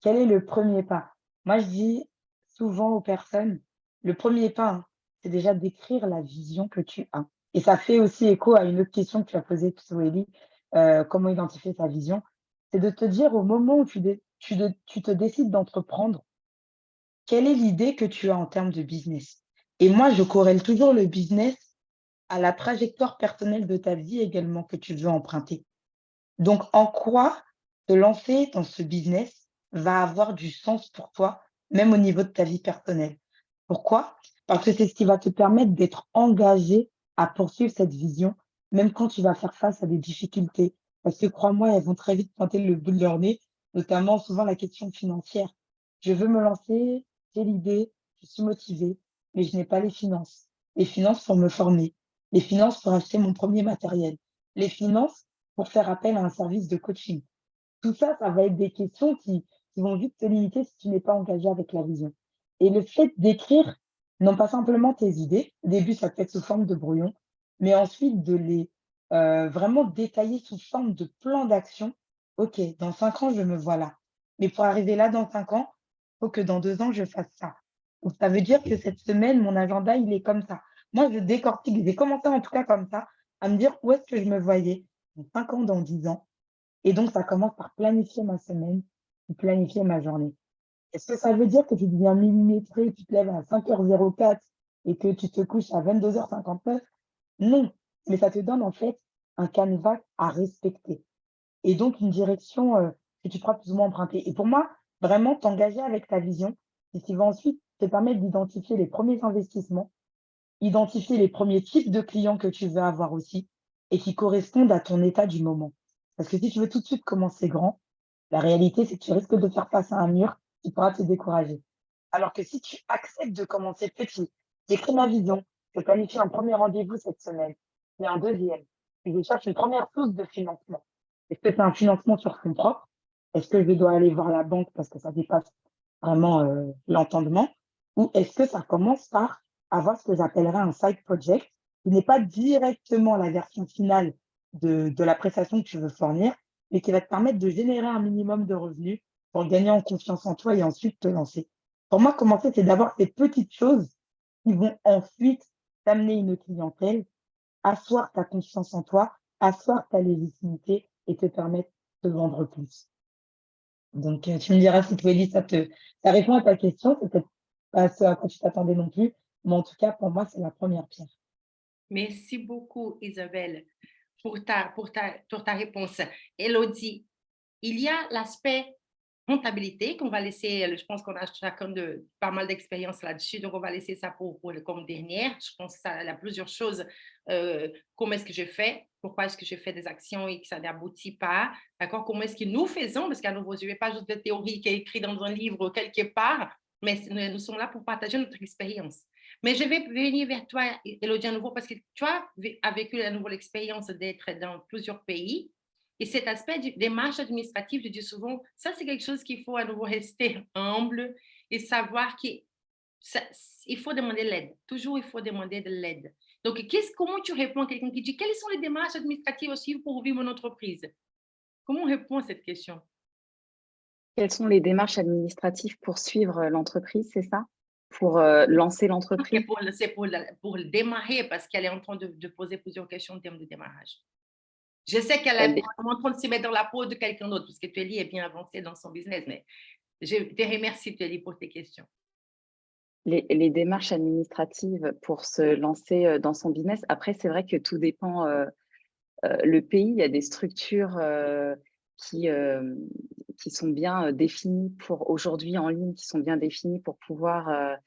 Quel est le premier pas? Moi, je dis souvent aux personnes, le premier pas, hein, c'est déjà d'écrire la vision que tu as. Et ça fait aussi écho à une autre question que tu as posée, Tweli, comment identifier sa vision? C'est de te dire au moment où tu te décides d'entreprendre, quelle est l'idée que tu as en termes de business? Et moi, je corrèle toujours le business à la trajectoire personnelle de ta vie également que tu veux emprunter. Donc, en quoi te lancer dans ce business va avoir du sens pour toi, même au niveau de ta vie personnelle? Pourquoi? Parce que c'est ce qui va te permettre d'être engagé à poursuivre cette vision, même quand tu vas faire face à des difficultés. Parce que crois-moi, elles vont très vite pointer le bout de leur nez, notamment souvent la question financière. Je veux me lancer, j'ai l'idée, je suis motivée, mais je n'ai pas les finances. Les finances pour me former, les finances pour acheter mon premier matériel, les finances pour faire appel à un service de coaching. Tout ça, ça va être des questions qui vont vite te limiter si tu n'es pas engagé avec la vision. Et le fait d'écrire, non pas simplement tes idées, au début, ça peut être sous forme de brouillon, mais ensuite de les vraiment détailler sous forme de plan d'action. OK, dans 5 ans, je me vois là. Mais pour arriver là dans 5 ans, il faut que dans 2 ans, je fasse ça. Donc, ça veut dire que cette semaine, mon agenda, il est comme ça. Moi, je décortique, j'ai commencé en tout cas comme ça, à me dire où est-ce que je me voyais dans 5 ans, dans 10 ans. Et donc, ça commence par planifier ma semaine et planifier ma journée. Est-ce que ça veut dire que tu deviens millimétré, tu te lèves à 5h04 et que tu te couches à 22h59? Non, mais ça te donne en fait un canevas à respecter et donc une direction, que tu pourras plus ou moins emprunter. Et pour moi, vraiment t'engager avec ta vision, c'est ce qui va ensuite te permettre d'identifier les premiers investissements, identifier les premiers types de clients que tu veux avoir aussi et qui correspondent à ton état du moment. Parce que si tu veux tout de suite commencer grand, la réalité, c'est que tu risques de faire face à un mur qui pourra te décourager. Alors que si tu acceptes de commencer petit, j'écris ma vision, je planifie un premier rendez-vous cette semaine, et un deuxième, et je cherche une première source de financement. Est-ce que c'est un financement sur fonds propres? Est-ce que je dois aller voir la banque parce que ça dépasse vraiment l'entendement? Ou est-ce que ça commence par avoir ce que j'appellerais un side project, qui n'est pas directement la version finale de la prestation que tu veux fournir, mais qui va te permettre de générer un minimum de revenus pour gagner en confiance en toi et ensuite te lancer. Pour moi, commencer, c'est d'avoir ces petites choses qui vont ensuite t'amener une clientèle, asseoir ta confiance en toi, asseoir ta légitimité et te permettre de vendre plus. Donc, tu me diras si Twilly, ça répond à ta question. C'est peut-être pas ce à quoi tu t'attendais non plus, mais en tout cas, pour moi, c'est la première pierre. Merci beaucoup, Isabelle, pour ta réponse. Elodie, il y a l'aspect comptabilité qu'on va laisser, je pense qu'on a chacun pas mal d'expérience là-dessus, donc on va laisser ça comme dernière. Je pense que ça, il y a plusieurs choses. Comment est-ce que je fais? Pourquoi est-ce que je fais des actions et que ça n'aboutit pas? D'accord? Comment est-ce que nous faisons? Parce qu'à nouveau, je ne vais pas juste de théorie qui est écrite dans un livre quelque part, mais nous sommes là pour partager notre expérience. Mais je vais venir vers toi, Elodie, à nouveau, parce que toi as vécu à nouveau l'expérience d'être dans plusieurs pays. Et cet aspect des démarche administrative, je dis souvent, ça c'est quelque chose qu'il faut à nouveau rester humble et savoir qu'il faut demander l'aide. Toujours, il faut demander de l'aide. Donc, comment tu réponds à quelqu'un qui dit, quelles sont les démarches administratives à suivre pour ouvrir mon entreprise? Comment on répond à cette question? Quelles sont les démarches administratives pour suivre l'entreprise, c'est ça? Pour lancer l'entreprise? C'est pour le démarrer parce qu'elle est en train de poser plusieurs questions en termes de démarrage. Je sais qu'elle est Les, en train de se mettre dans la peau de quelqu'un d'autre, parce que Tueli est bien avancée dans son business, mais je te remercie, Tueli, pour tes questions. les démarches administratives pour se lancer dans son business, après, c'est vrai que tout dépend. Le pays, il y a des structures qui, euh, qui sont bien définies pour aujourd'hui en ligne, qui sont bien définies pour pouvoir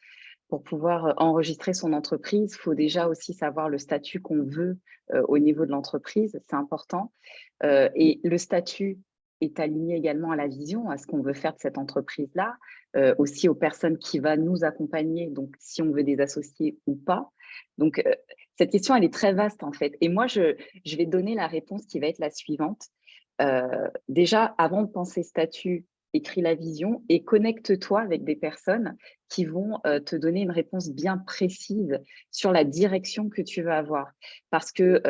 enregistrer son entreprise. Il faut déjà aussi savoir le statut qu'on veut au niveau de l'entreprise, c'est important. Et le statut est aligné également à la vision, à ce qu'on veut faire de cette entreprise-là, aussi aux personnes qui vont nous accompagner, donc si on veut des associés ou pas. Donc, cette question, elle est très vaste en fait. Et moi, je vais donner la réponse qui va être la suivante. Déjà, avant de penser statut, écris la vision et connecte-toi avec des personnes qui vont te donner une réponse bien précise sur la direction que tu veux avoir. Parce que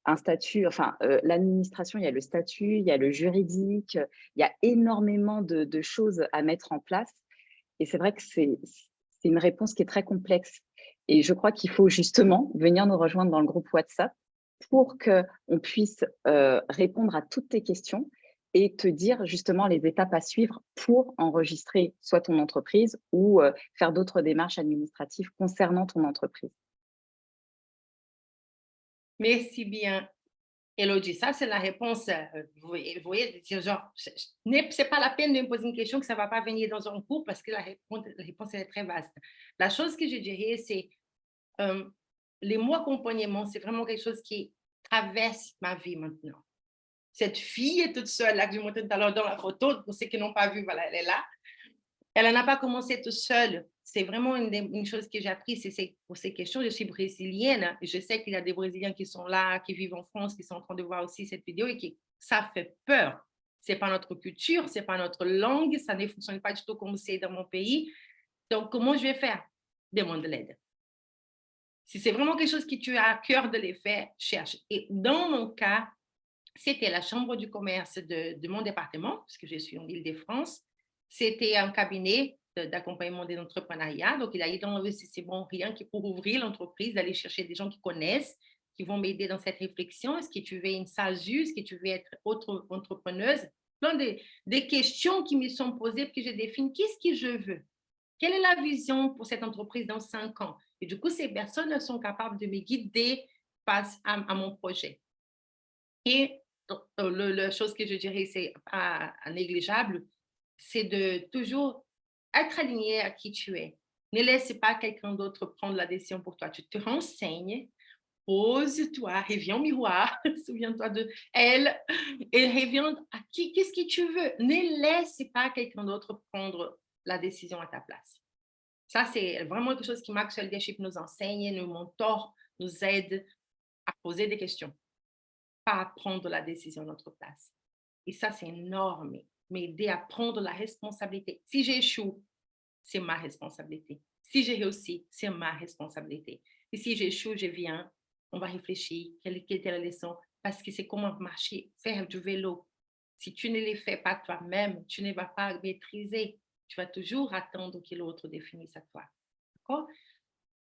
un statut, enfin, l'administration, il y a le statut, il y a le juridique, il y a énormément de choses à mettre en place. Et c'est vrai que c'est une réponse qui est très complexe. Et je crois qu'il faut justement venir nous rejoindre dans le groupe WhatsApp pour qu'on puisse répondre à toutes tes questions et te dire justement les étapes à suivre pour enregistrer soit ton entreprise ou faire d'autres démarches administratives concernant ton entreprise. Merci bien, Elodie. Ça, c'est la réponse. Vous voyez, genre, c'est pas la peine de me poser une question que ça va pas venir dans un cours parce que la réponse est très vaste. La chose que je dirais, c'est les mots accompagnement, c'est vraiment quelque chose qui traverse ma vie maintenant. Cette fille est toute seule, là, que je vous montre tout à l'heure dans la photo, pour ceux qui n'ont pas vu, voilà, elle est là. Elle n'a pas commencé toute seule. C'est vraiment une chose que j'ai appris, c'est pour ces questions. Je suis brésilienne et je sais qu'il y a des Brésiliens qui sont là, qui vivent en France, qui sont en train de voir aussi cette vidéo et qui ça fait peur. C'est pas notre culture, c'est pas notre langue, ça ne fonctionne pas du tout comme c'est dans mon pays. Donc, comment je vais faire? Demande de l'aide. Si c'est vraiment quelque chose que tu as à cœur de les faire, cherche. Et dans mon cas, c'était la chambre du commerce de mon département, parce que je suis en Île-de-France. C'était un cabinet d'accompagnement des entrepreneuriats. Donc, il a dit, non, c'est bon, rien que pour ouvrir l'entreprise, d'aller chercher des gens qui connaissent, qui vont m'aider dans cette réflexion. Est-ce que tu veux une SASU? Est-ce que tu veux être autre entrepreneuse? Plein des questions qui me sont posées pour que je définisse qu'est-ce que je veux. Quelle est la vision pour cette entreprise dans 5 ans? Et du coup, ces personnes sont capables de me guider face à mon projet. Et la chose que je dirais, c'est pas négligeable, c'est de toujours être aligné à qui tu es. Ne laisse pas quelqu'un d'autre prendre la décision pour toi. Tu te renseignes, pose-toi, reviens au miroir, souviens-toi de elle, et reviens à qu'est-ce que tu veux. Ne laisse pas quelqu'un d'autre prendre la décision à ta place. Ça, c'est vraiment quelque chose qui Maxwell Leadership nous enseigne, nous mentor, nous aide à poser des questions, pas à prendre la décision à notre place. Et ça, c'est énorme, m'aider à prendre la responsabilité. Si j'échoue, c'est ma responsabilité. Si j'ai réussi, c'est ma responsabilité. Et si j'échoue, je viens, on va réfléchir, quelle était la leçon, parce que c'est comment marcher, faire du vélo. Si tu ne les fais pas toi-même, tu ne vas pas maîtriser. Tu vas toujours attendre que l'autre définisse à toi. D'accord?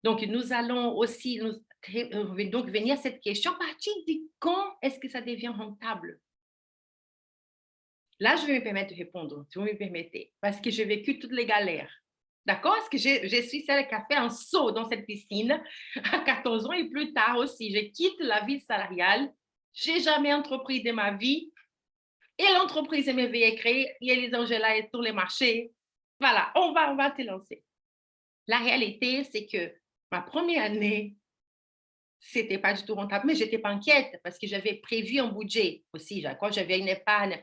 Donc, nous allons aussi donc venir à cette question, à partir de quand est-ce que ça devient rentable? Là, je vais me permettre de répondre, si vous me permettez, parce que j'ai vécu toutes les galères. D'accord? Parce que je suis celle qui a fait un saut dans cette piscine à 14 ans et plus tard aussi. Je quitte la vie salariale. Je n'ai jamais entrepris de ma vie. Et l'entreprise MVE créée, il y a les Angela et tous les marchés. Voilà, on va te lancer. La réalité, c'est que ma première année, c'était pas du tout rentable, mais j'étais pas inquiète parce que j'avais prévu un budget aussi. Quand j'avais une épargne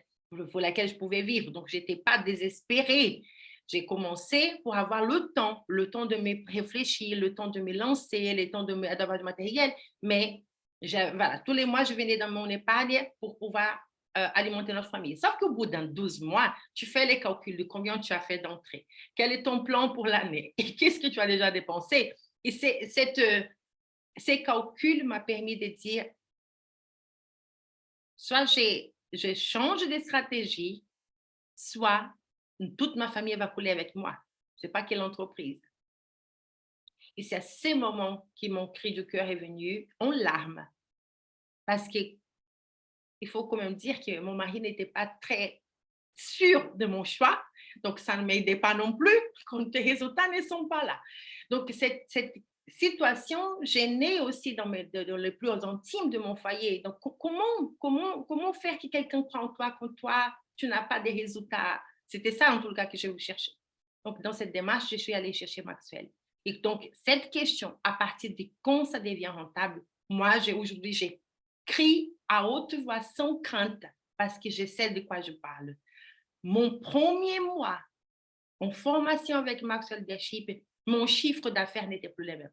pour laquelle je pouvais vivre, donc j'étais pas désespérée. J'ai commencé pour avoir le temps de me réfléchir, le temps de me lancer, le temps d'avoir du matériel. Mais voilà, tous les mois, je venais dans mon épargne pour pouvoir alimenter notre famille. Sauf qu'au bout d'un 12 mois, tu fais les calculs de combien tu as fait d'entrée, quel est ton plan pour l'année et qu'est-ce que tu as déjà dépensé. Et ces calculs m'ont permis de dire, soit je change de stratégie, soit toute ma famille va couler avec moi. Je ne sais pas quelle entreprise. Et c'est à ces moments que mon cri du cœur est venu en larmes. Parce qu'il faut quand même dire que mon mari n'était pas très sûr de mon choix. Donc, ça ne m'aidait pas non plus quand les résultats ne sont pas là. Donc, cette situation gênée aussi dans les plus intimes de mon foyer. Donc, comment faire que quelqu'un croit en toi quand toi, tu n'as pas de résultats? C'était ça, en tout cas, que je vous cherchais. Donc, dans cette démarche, je suis allée chercher Maxwell. Et donc, cette question, à partir de quand ça devient rentable, moi, aujourd'hui, j'écris à haute voix, sans crainte. parce que je sais de quoi je parle. Mon premier mois en formation avec Maxwell Leadership, mon chiffre d'affaires n'était plus le même.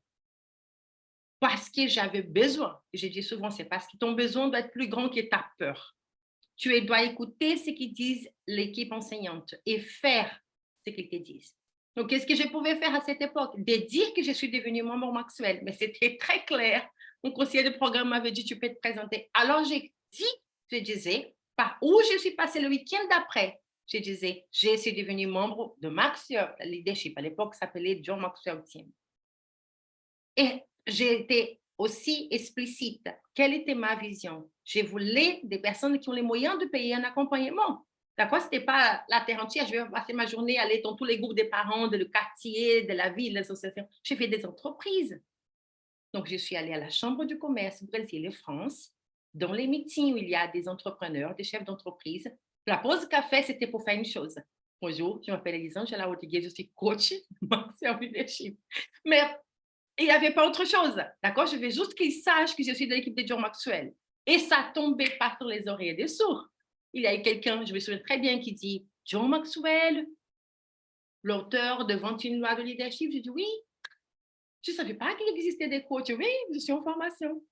Parce que j'avais besoin. Je dis souvent, c'est parce que ton besoin doit être plus grand que ta peur. Tu dois écouter ce qu'ils disent l'équipe enseignante et faire ce qu'ils te disent. Donc, qu'est-ce que je pouvais faire à cette époque? De dire que je suis devenue membre Maxwell, mais c'était très clair. Mon conseiller de programme m'avait dit, tu peux te présenter. Alors, je disais, par où je suis passée le week-end d'après, je disais, je suis devenue membre de Maxwell Leadership. À l'époque, ça s'appelait John Maxwell Team. Et j'ai été aussi explicite. Quelle était ma vision? Je voulais des personnes qui ont les moyens de payer un accompagnement. D'accord? Ce n'était pas la terre entière. Je vais passer ma journée à aller dans tous les groupes des parents, de le quartier, de la ville, de l'association. J'ai fait des entreprises. Donc, je suis allée à la Chambre du commerce Brésil et France, dans les meetings où il y a des entrepreneurs, des chefs d'entreprise. La pause café, c'était pour faire une chose. Bonjour, je m'appelle Elisangela Rodriguez, je suis coach en leadership. Mais il n'y avait pas autre chose. D'accord? Je veux juste qu'ils sachent que je suis de l'équipe de John Maxwell. Et ça tombait pas sur les oreilles des sourds. Il y a quelqu'un, je me souviens très bien, qui dit John Maxwell, l'auteur de 21 lois de leadership. Je dis oui. Je ne savais pas qu'il existait des coachs. Oui, je suis en formation.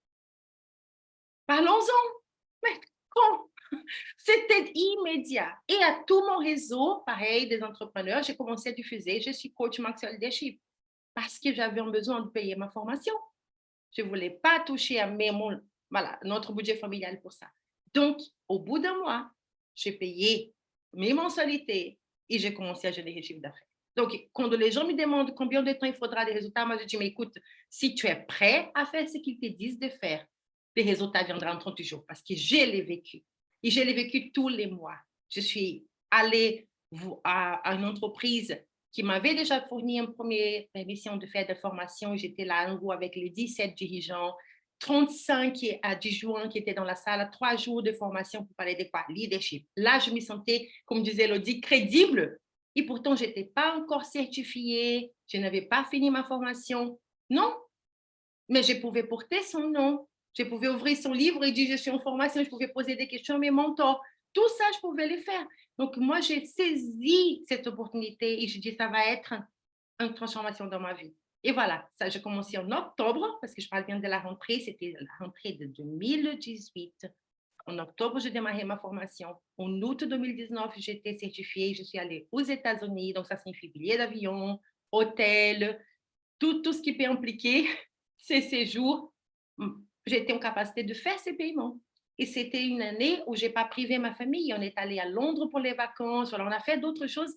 Parlons-en. Mais quand? C'était immédiat. Et à tout mon réseau, pareil, des entrepreneurs, j'ai commencé à diffuser. Je suis coach Maxwell Leadership parce que j'avais besoin de payer ma formation. Je ne voulais pas toucher à notre budget familial pour ça. Donc, au bout d'un mois, j'ai payé mes mensualités et j'ai commencé à générer chiffre d'affaires. Donc, quand les gens me demandent combien de temps il faudra des résultats, moi, je dis, mais écoute, si tu es prêt à faire ce qu'ils te disent de faire, les résultats viendront en 30 jours parce que je l'ai vécu. Et je l'ai vécu tous les mois. Je suis allée à une entreprise qui m'avait déjà fourni une première permission de faire des formations. J'étais là en gros avec les 17 dirigeants, 35 adjoints qui étaient dans la salle, 3 jours de formation pour parler de quoi? Leadership. Là, je me sentais, comme disait Elodie, crédible. Et pourtant, je n'étais pas encore certifiée, je n'avais pas fini ma formation. Non, mais je pouvais porter son nom. Je pouvais ouvrir son livre et dire, je suis en formation, je pouvais poser des questions à mes mentors. Tout ça, je pouvais le faire. Donc, moi, j'ai saisi cette opportunité et je dis, ça va être une transformation dans ma vie. Et voilà, ça, j'ai commencé en octobre, parce que je parle bien de la rentrée, c'était la rentrée de 2018. En octobre, j'ai démarré ma formation. En août 2019, j'étais certifiée, je suis allée aux États-Unis, donc ça signifie billet d'avion, hôtel, tout ce qui peut impliquer ces séjours. J'étais en capacité de faire ces paiements. Et c'était une année où je n'ai pas privé ma famille. On est allé à Londres pour les vacances, on a fait d'autres choses.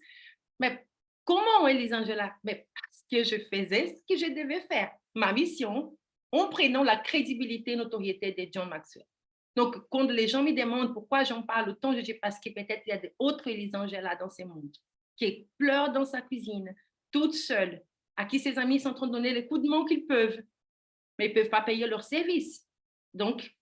Mais comment, Elisangela? Mais parce que je faisais ce que je devais faire, ma mission, en prenant la crédibilité et notoriété de John Maxwell. Donc, quand les gens me demandent pourquoi j'en parle autant, je dis parce que peut-être il y a d'autres Elisangela dans ce monde qui pleurent dans sa cuisine, toute seule, à qui ses amis sont en train de donner les coups de main qu'ils peuvent, mais ils ne peuvent pas payer leur service. Donc,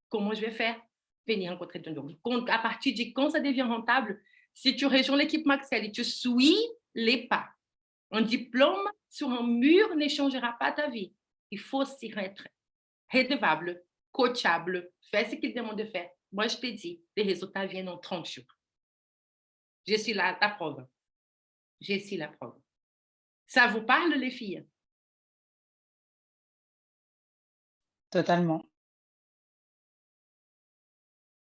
comment je vais faire? Venir rencontrer John. Donc, à partir de quand ça devient rentable, si tu rejoins l'équipe Maxwell et tu suis les pas, un diplôme sur un mur ne changera pas ta vie. Il faut s'y être redevable, coachable, faire ce qu'il demande de faire. Moi, je te dis, les résultats viennent en 30 jours. Je suis là, la preuve. Je suis la preuve. Ça vous parle, les filles? Totalement.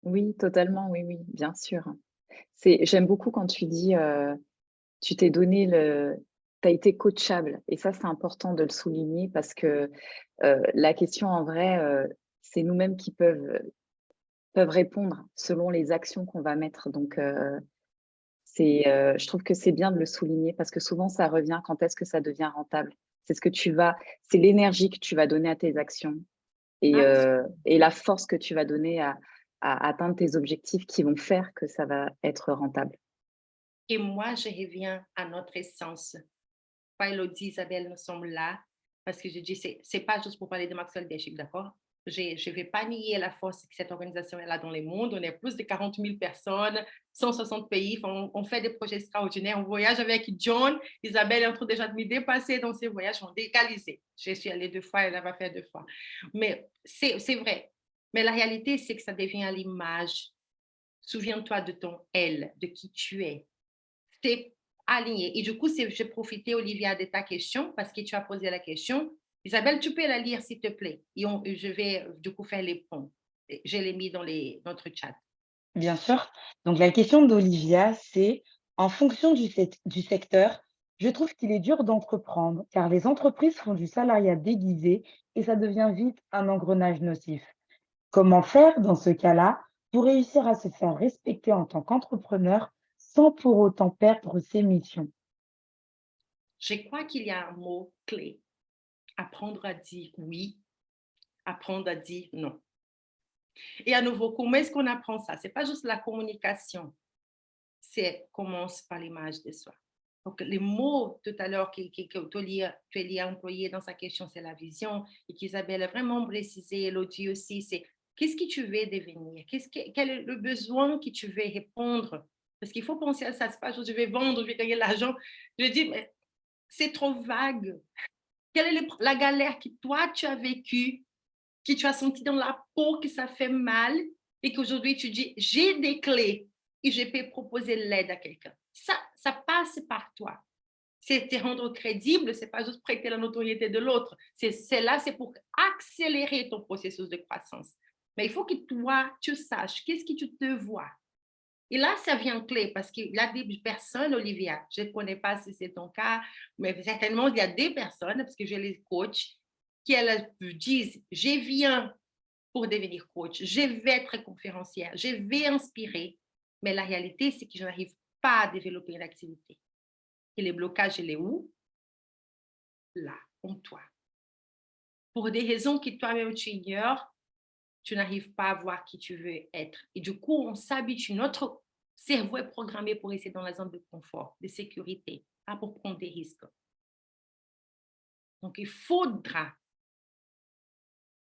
Oui, totalement, oui, oui, bien sûr. J'aime beaucoup quand tu dis, tu t'es donné tu as été coachable. Et ça, c'est important de le souligner parce que la question en vrai, c'est nous-mêmes qui peuvent répondre selon les actions qu'on va mettre. Donc, je trouve que c'est bien de le souligner parce que souvent, ça revient quand est-ce que ça devient rentable. C'est l'énergie que tu vas donner à tes actions et la force que tu vas donner à atteindre tes objectifs qui vont faire que ça va être rentable. Et moi, je reviens à notre essence. Pas Elodie, Isabelle, nous sommes là parce que je dis, c'est pas juste pour parler de Maxwell Leadership, d'accord? Je ne vais pas nier la force que cette organisation a dans le monde. On est plus de 40 000 personnes, 160 pays. On fait des projets extraordinaires. On voyage avec John. Isabelle est en train déjà de me dépasser dans ces voyages. On décalisé. Je suis allée 2 fois, elle va faire 2 fois. Mais c'est vrai. Mais la réalité, c'est que ça devient à l'image Souviens-toi de ton elle, de qui tu es. C'est aligné. Et du coup, j'ai profité, Olivia, de ta question parce que tu as posé la question. Isabelle, tu peux la lire, s'il te plaît. Et je vais du coup faire les ponts. Je l'ai mis dans notre chat. Bien sûr. Donc la question d'Olivia, c'est: en fonction du secteur, je trouve qu'il est dur d'entreprendre car les entreprises font du salariat déguisé et ça devient vite un engrenage nocif. Comment faire dans ce cas-là pour réussir à se faire respecter en tant qu'entrepreneur sans pour autant perdre ses missions? Je crois qu'il y a un mot clé. Apprendre à dire oui, apprendre à dire non. Et à nouveau, comment est-ce qu'on apprend ça? C'est pas juste la communication, c'est commence par l'image de soi. Donc, les mots tout à l'heure que Tueli a employé dans sa question, c'est la vision, et qu'Isabelle a vraiment précisé, Elodie aussi, c'est qu'est-ce que tu veux devenir? Quel est le besoin que tu veux répondre? Parce qu'il faut penser à ça, c'est pas juste je vais vendre, je vais gagner de l'argent. Je dis, mais c'est trop vague. Quelle est la galère que toi, tu as vécue, que tu as senti dans la peau, que ça fait mal, et qu'aujourd'hui, tu dis, j'ai des clés et je peux proposer l'aide à quelqu'un. Ça passe par toi. C'est te rendre crédible, c'est pas juste prêter la notoriété de l'autre. C'est là, c'est pour accélérer ton processus de croissance. Mais il faut que toi, tu saches qu'est-ce que tu te vois. Et là, ça vient clé parce qu'il y a des personnes, Olivia, je ne connais pas si c'est ton cas, mais certainement, il y a des personnes, parce que je les coach, qui elles disent, je viens pour devenir coach, je vais être conférencière, je vais inspirer, mais la réalité, c'est que je n'arrive pas à développer une activité. Et les blocages, il est où? Là, en toi. Pour des raisons que toi-même tu ignores, tu n'arrives pas à voir qui tu veux être. Et du coup, on s'habitue. Notre cerveau est programmé pour rester dans la zone de confort, de sécurité, pas pour prendre des risques. Donc, il faudra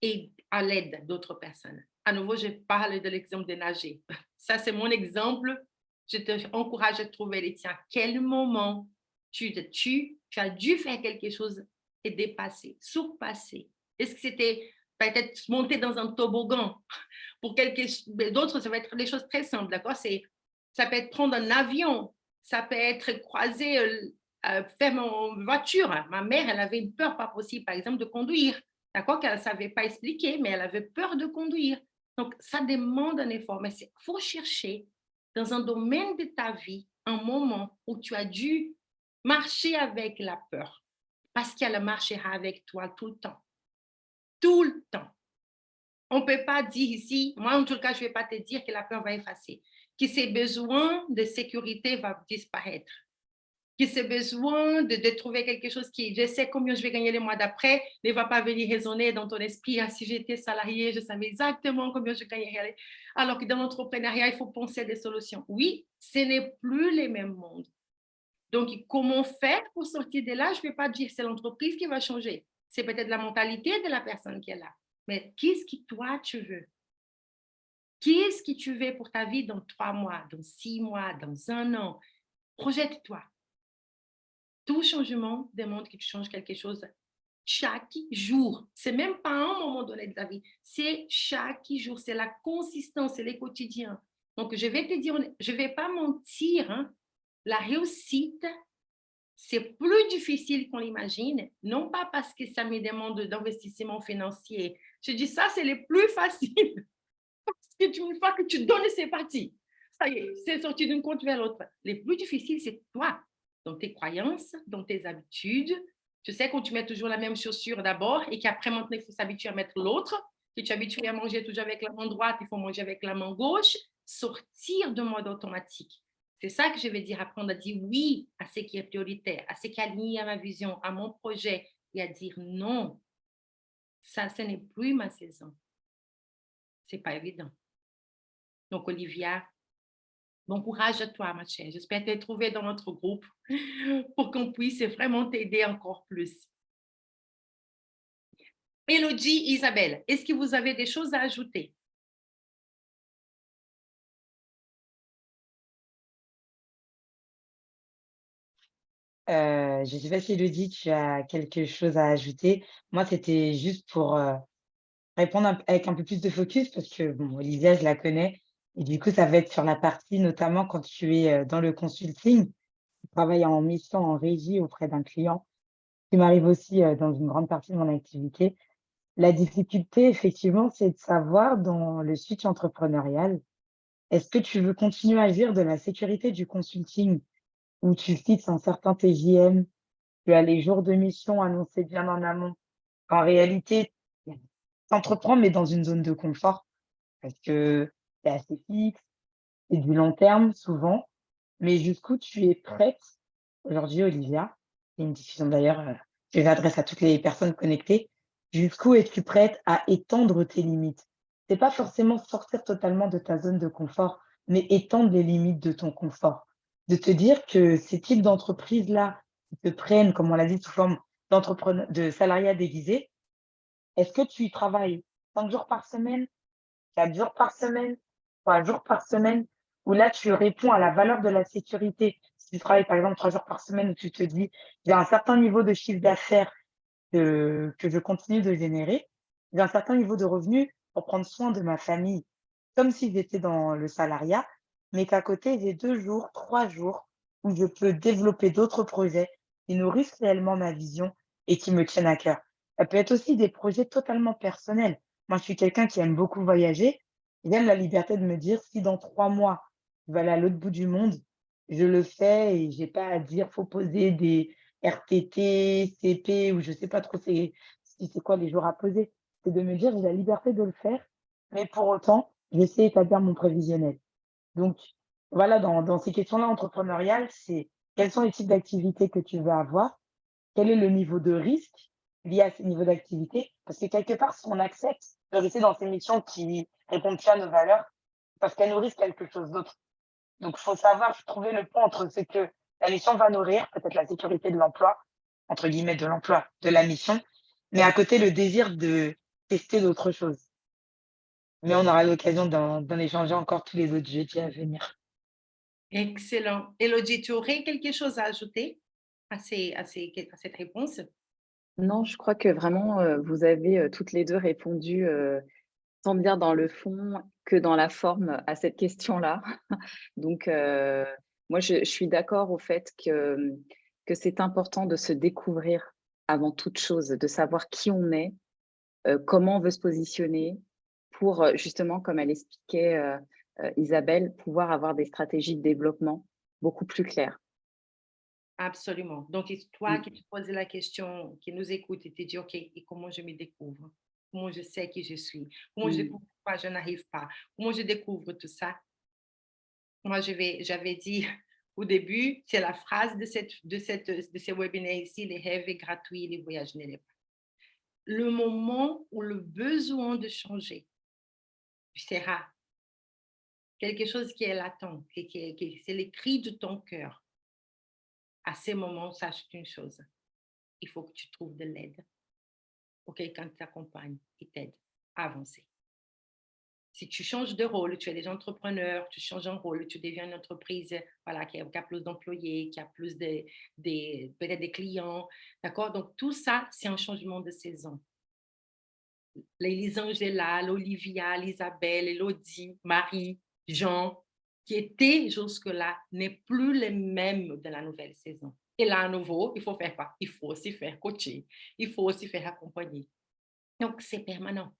et à l'aide d'autres personnes. À nouveau, je parle de l'exemple de nager. Ça, c'est mon exemple. Je t'encourage à trouver les tiens. À quel moment tu as dû faire quelque chose et dépasser, surpasser? Est-ce que c'était peut-être monter dans un toboggan? Pour d'autres, ça va être des choses très simples, d'accord? Ça peut être prendre un avion, ça peut être croiser, faire mon voiture. Ma mère, elle avait une peur pas possible, par exemple, de conduire. D'accord, qu'elle ne savait pas expliquer, mais elle avait peur de conduire. Donc, ça demande un effort. Mais il faut chercher dans un domaine de ta vie un moment où tu as dû marcher avec la peur parce qu'elle marchera avec toi tout le temps. Tout le temps. On ne peut pas dire ici, moi en tout cas, je ne vais pas te dire que la peur va effacer, que ces besoins de sécurité vont disparaître, que ces besoins de trouver quelque chose qui, je sais combien je vais gagner le mois d'après, ne va pas venir résonner dans ton esprit. Ah, si j'étais salarié, je savais exactement combien je gagnerais. Alors que dans l'entrepreneuriat, il faut penser à des solutions. Oui, ce n'est plus les mêmes mondes. Donc, comment faire pour sortir de là? Je ne vais pas dire que c'est l'entreprise qui va changer. C'est peut-être la mentalité de la personne qui est là. Mais qu'est-ce que toi, tu veux? Qu'est-ce que tu veux pour ta vie dans 3 mois, dans 6 mois, dans 1 an? Projette-toi. Tout changement demande que tu changes quelque chose chaque jour. C'est même pas un moment donné de ta vie. C'est chaque jour. C'est la consistance, c'est les quotidiens. Donc, je vais te dire, je ne vais pas mentir, hein, la réussite, c'est plus difficile qu'on l'imagine, non pas parce que ça me demande d'investissement financier. Je dis ça, c'est le plus facile. Parce que une fois que tu donnes, c'est parti. Ça y est, c'est sorti d'une compte vers l'autre. Le plus difficile, c'est toi, dans tes croyances, dans tes habitudes. Tu sais, quand tu mets toujours la même chaussure d'abord et qu'après, maintenant, il faut s'habituer à mettre l'autre, que tu es habitué à manger toujours avec la main droite, il faut manger avec la main gauche, sortir de mode automatique. C'est ça que je vais dire, apprendre à dire oui à ce qui est prioritaire, à ce qui est aligné à ma vision, à mon projet, et à dire non. Ça, ce n'est plus ma saison. C'est pas évident. Donc, Olivia, bon courage à toi, ma chère. J'espère te trouver dans notre groupe pour qu'on puisse vraiment t'aider encore plus. Élodie, Isabelle, est-ce que vous avez des choses à ajouter? Je ne sais pas si Elodie, tu as quelque chose à ajouter. Moi, c'était juste pour répondre avec un peu plus de focus parce que, bon, Olivia, je la connais. Et du coup, ça va être sur la partie notamment quand tu es, dans le consulting, tu travailles en mission en régie auprès d'un client, qui m'arrive aussi, dans une grande partie de mon activité. La difficulté effectivement, c'est de savoir dans le switch entrepreneurial, est-ce que tu veux continuer à jouir de la sécurité du consulting où tu fixes un certain TJM, tu as les jours de mission annoncés bien en amont, qu'en réalité, tu entreprends mais dans une zone de confort parce que c'est assez fixe, c'est du long terme souvent, mais jusqu'où tu es prête aujourd'hui, Olivia, c'est une discussion d'ailleurs, que j'adresse à toutes les personnes connectées, jusqu'où es-tu prête à étendre tes limites? C'est pas forcément sortir totalement de ta zone de confort, mais étendre les limites de ton confort. De te dire que ces types d'entreprises-là qui te prennent, comme on l'a dit, sous forme de salariat déguisé, est-ce que tu y travailles 5 jours par semaine? 4 jours par semaine, 3 jours par semaine, où là, tu réponds à la valeur de la sécurité. Si tu travailles, par exemple, 3 jours par semaine où tu te dis: «J'ai un certain niveau de chiffre d'affaires que je continue de générer, j'ai un certain niveau de revenus pour prendre soin de ma famille», comme si j'étais dans le salariat, mais qu'à côté, j'ai 2 jours, 3 jours où je peux développer d'autres projets qui nourrissent réellement ma vision et qui me tiennent à cœur. Ça peut être aussi des projets totalement personnels. Moi, je suis quelqu'un qui aime beaucoup voyager. J'aime la liberté de me dire: «Si dans 3 mois, je vais aller à l'autre bout du monde, je le fais et j'ai pas à dire: "Faut poser des RTT, CP" ou je sais pas trop c'est quoi les jours à poser». C'est de me dire: «J'ai la liberté de le faire, mais pour autant, je sais établir mon prévisionnel». Donc voilà, dans ces questions-là entrepreneuriales, c'est quels sont les types d'activités que tu veux avoir? Quel est le niveau de risque lié à ces niveaux d'activité? Parce que quelque part, si on accepte de rester dans ces missions qui répondent plus à nos valeurs, parce qu'elles nourrissent quelque chose d'autre. Donc, il faut savoir trouver le pont entre ce que la mission va nourrir, peut-être la sécurité de l'emploi, entre guillemets, de l'emploi, de la mission, mais à côté, le désir de tester d'autres choses. Mais on aura l'occasion d'en échanger encore tous les autres jeudis à venir. Excellent. Elodie, tu aurais quelque chose à ajouter à cette réponse? Non, je crois que vraiment, vous avez, toutes les 2 répondu, tant bien dans le fond que dans la forme à cette question-là. Donc, moi, je suis d'accord au fait que c'est important de se découvrir avant toute chose, de savoir qui on est, comment on veut se positionner pour, justement, comme elle expliquait, Isabelle, pouvoir avoir des stratégies de développement beaucoup plus claires. Absolument. Donc, et toi Mmh. qui te posais la question, qui nous écoute et te dis, OK, et comment je me découvre? Comment je sais qui je suis? Comment je Mmh. découvre pourquoi je n'arrive pas? Comment je découvre tout ça? Moi, j'avais dit au début, c'est la phrase de ces webinaires ici, les rêves est gratuit, les voyages ne l'est pas. Le moment où le besoin de changer sera quelque chose qui est latent, c'est les cris de ton cœur. À ces moments, sache une chose, il faut que tu trouves de l'aide pour quelqu'un qui t'accompagne, qui t'aide à avancer. Si tu changes de rôle, tu es déjà entrepreneur, tu changes un rôle, tu deviens une entreprise voilà, qui a plus d'employés, qui a plus peut-être des clients, d'accord? Donc, tout ça, c'est un changement de saison. L'Elisangela, l'Olivia, l'Isabelle, Elodie, Marie, Jean, qui étaient jusque-là, n'est plus les mêmes de la nouvelle saison. Et là, à nouveau, il faut faire quoi? Il faut aussi faire coacher, il faut aussi faire accompagner. Donc, c'est permanent.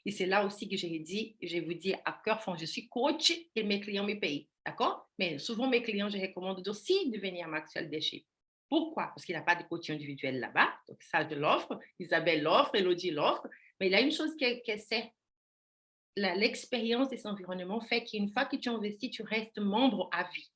Et c'est là aussi que j'ai dit, je vous dis à cœur fond, je suis coach et mes clients me payent. D'accord? Mais souvent, mes clients, je recommande aussi de venir à Maxwell Déchet. Pourquoi? Parce qu'il n'y a pas de coach individuel là-bas. Donc, ça, je l'offre. Isabelle l'offre, Elodie l'offre. Mais il y a une chose qu'elle sait. L'expérience de cet environnement fait qu'une fois que tu investis, tu restes membre à vie.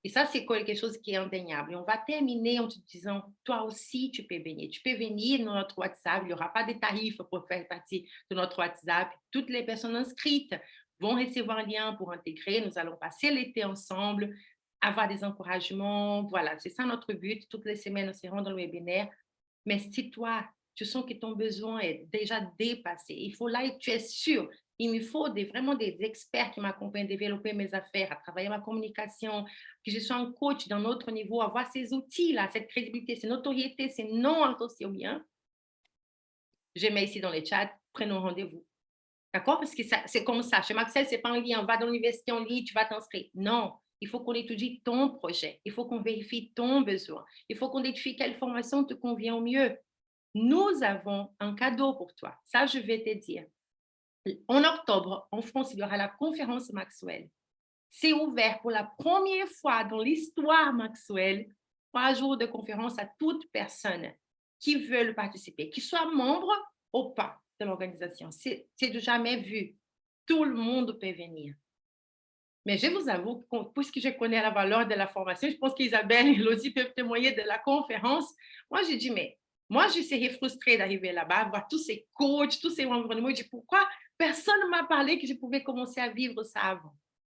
Et ça, c'est quelque chose qui est indéniable. Et on va terminer en te disant, toi aussi, tu peux venir. Tu peux venir dans notre WhatsApp. Il n'y aura pas de tarifs pour faire partie de notre WhatsApp. Toutes les personnes inscrites vont recevoir un lien pour intégrer. Nous allons passer l'été ensemble, avoir des encouragements. Voilà, c'est ça notre but. Toutes les semaines, nous serons dans le webinaire. Mais si toi, tu sens que ton besoin est déjà dépassé, il faut là, tu es sûr, il me faut vraiment des experts qui m'accompagnent à développer mes affaires, à travailler ma communication, que je sois un coach d'un autre niveau, avoir ces outils-là, cette crédibilité, cette notoriété, ces noms attention bien. Je mets ici dans les chats, prenons rendez-vous. D'accord? Parce que c'est comme ça. Chez Maxel, ce n'est pas un lien. On va dans l'université en ligne, tu vas t'inscrire. Non. Il faut qu'on étudie ton projet. Il faut qu'on vérifie ton besoin. Il faut qu'on identifie quelle formation te convient au mieux. Nous avons un cadeau pour toi. Ça, je vais te dire. En octobre, en France, il y aura la conférence Maxwell. C'est ouvert pour la première fois dans l'histoire Maxwell, 3 jours de conférence à toute personne qui veut participer, qui soit membre ou pas de l'organisation. C'est de jamais vu. Tout le monde peut venir. Mais je vous avoue, puisque je connais la valeur de la formation, je pense qu'Isabelle et Elodie peuvent témoigner de la conférence. Moi, j'ai dit, mais moi, je serais frustrée d'arriver là-bas, voir tous ces coachs, tous ces environnements. Je dis, pourquoi personne ne m'a parlé que je pouvais commencer à vivre ça avant?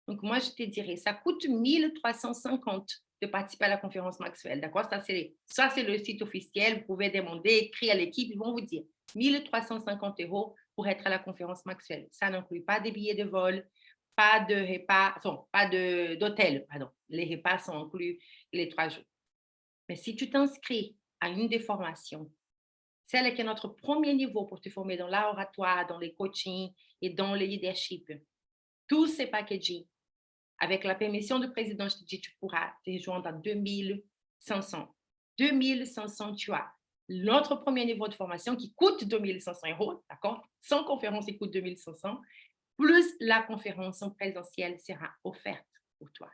Donc, moi, je te dirais, ça coûte 1350 de participer à la conférence Maxwell. D'accord? Ça, c'est le site officiel. Vous pouvez demander, écrire à l'équipe, ils vont vous dire 1350 € pour être à la conférence Maxwell. Ça n'inclut pas des billets de vol, pas de repas, pas d'hôtel, pardon. Les repas sont inclus les 3 jours. Mais si tu t'inscris à une des formations, celle qui est notre premier niveau pour te former dans l'oratoire, dans les coachings et dans le leadership, tous ces packaging, avec la permission du président, je te dis, tu pourras te rejoindre à 2500. 2500, tu as notre premier niveau de formation qui coûte 2500 €, d'accord? Sans conférence, il coûte 2500. Plus la conférence en présentiel sera offerte pour toi.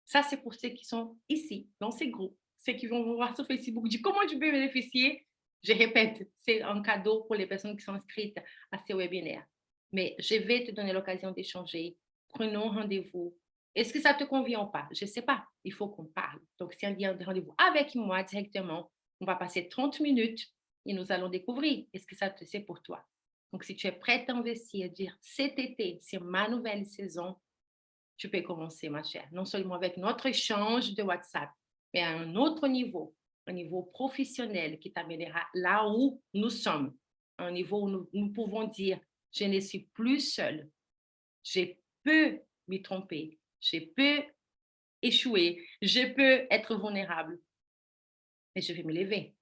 Ça, c'est pour ceux qui sont ici, dans ces groupes, ceux qui vont voir sur Facebook, dire comment tu peux bénéficier. Je répète, c'est un cadeau pour les personnes qui sont inscrites à ces webinaires. Mais je vais te donner l'occasion d'échanger. Prenons rendez-vous. Est-ce que ça te convient ou pas? Je ne sais pas. Il faut qu'on parle. Donc, c'est un lien de rendez-vous avec moi directement. On va passer 30 minutes et nous allons découvrir est-ce que ça te c'est pour toi. Donc, si tu es prête à investir, dire cet été, c'est ma nouvelle saison, tu peux commencer, ma chère. Non seulement avec notre échange de WhatsApp, mais à un autre niveau, un niveau professionnel qui t'amènera là où nous sommes, un niveau où nous pouvons dire, je ne suis plus seule. Je peux me tromper, je peux échouer, je peux être vulnérable, mais je vais me lever,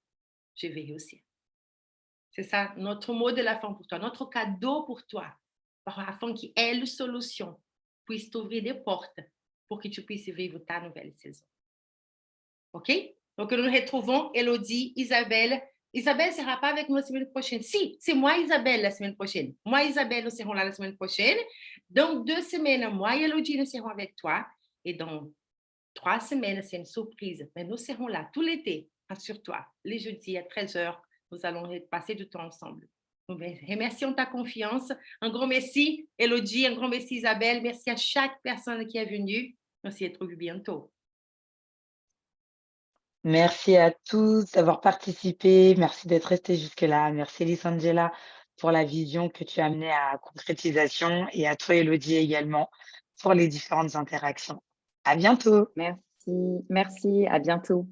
je vais réussir. C'est ça notre mot de la fin pour toi, notre cadeau pour toi, afin qu'elle solution puisse t'ouvrir des portes pour que tu puisses vivre ta nouvelle saison. OK? Donc, nous retrouvons Elodie, Isabelle. Isabelle ne sera pas avec nous la semaine prochaine. Si, c'est moi, Isabelle, la semaine prochaine. Moi, Isabelle, nous serons là la semaine prochaine. Dans 2 semaines, moi et Elodie, nous serons avec toi. Et dans 3 semaines, c'est une surprise. Mais nous serons là tout l'été, rassure-toi. Les jeudis à 13h, nous allons passer du temps ensemble. Nous remercions ta confiance. Un grand merci, Elodie. Un grand merci, Isabelle. Merci à chaque personne qui est venue. On se retrouve bientôt. Merci à tous d'avoir participé. Merci d'être restés jusque-là. Merci, Lisangela, pour la vision que tu as amenée à concrétisation et à toi, Elodie, également, pour les différentes interactions. À bientôt. Merci, merci, à bientôt.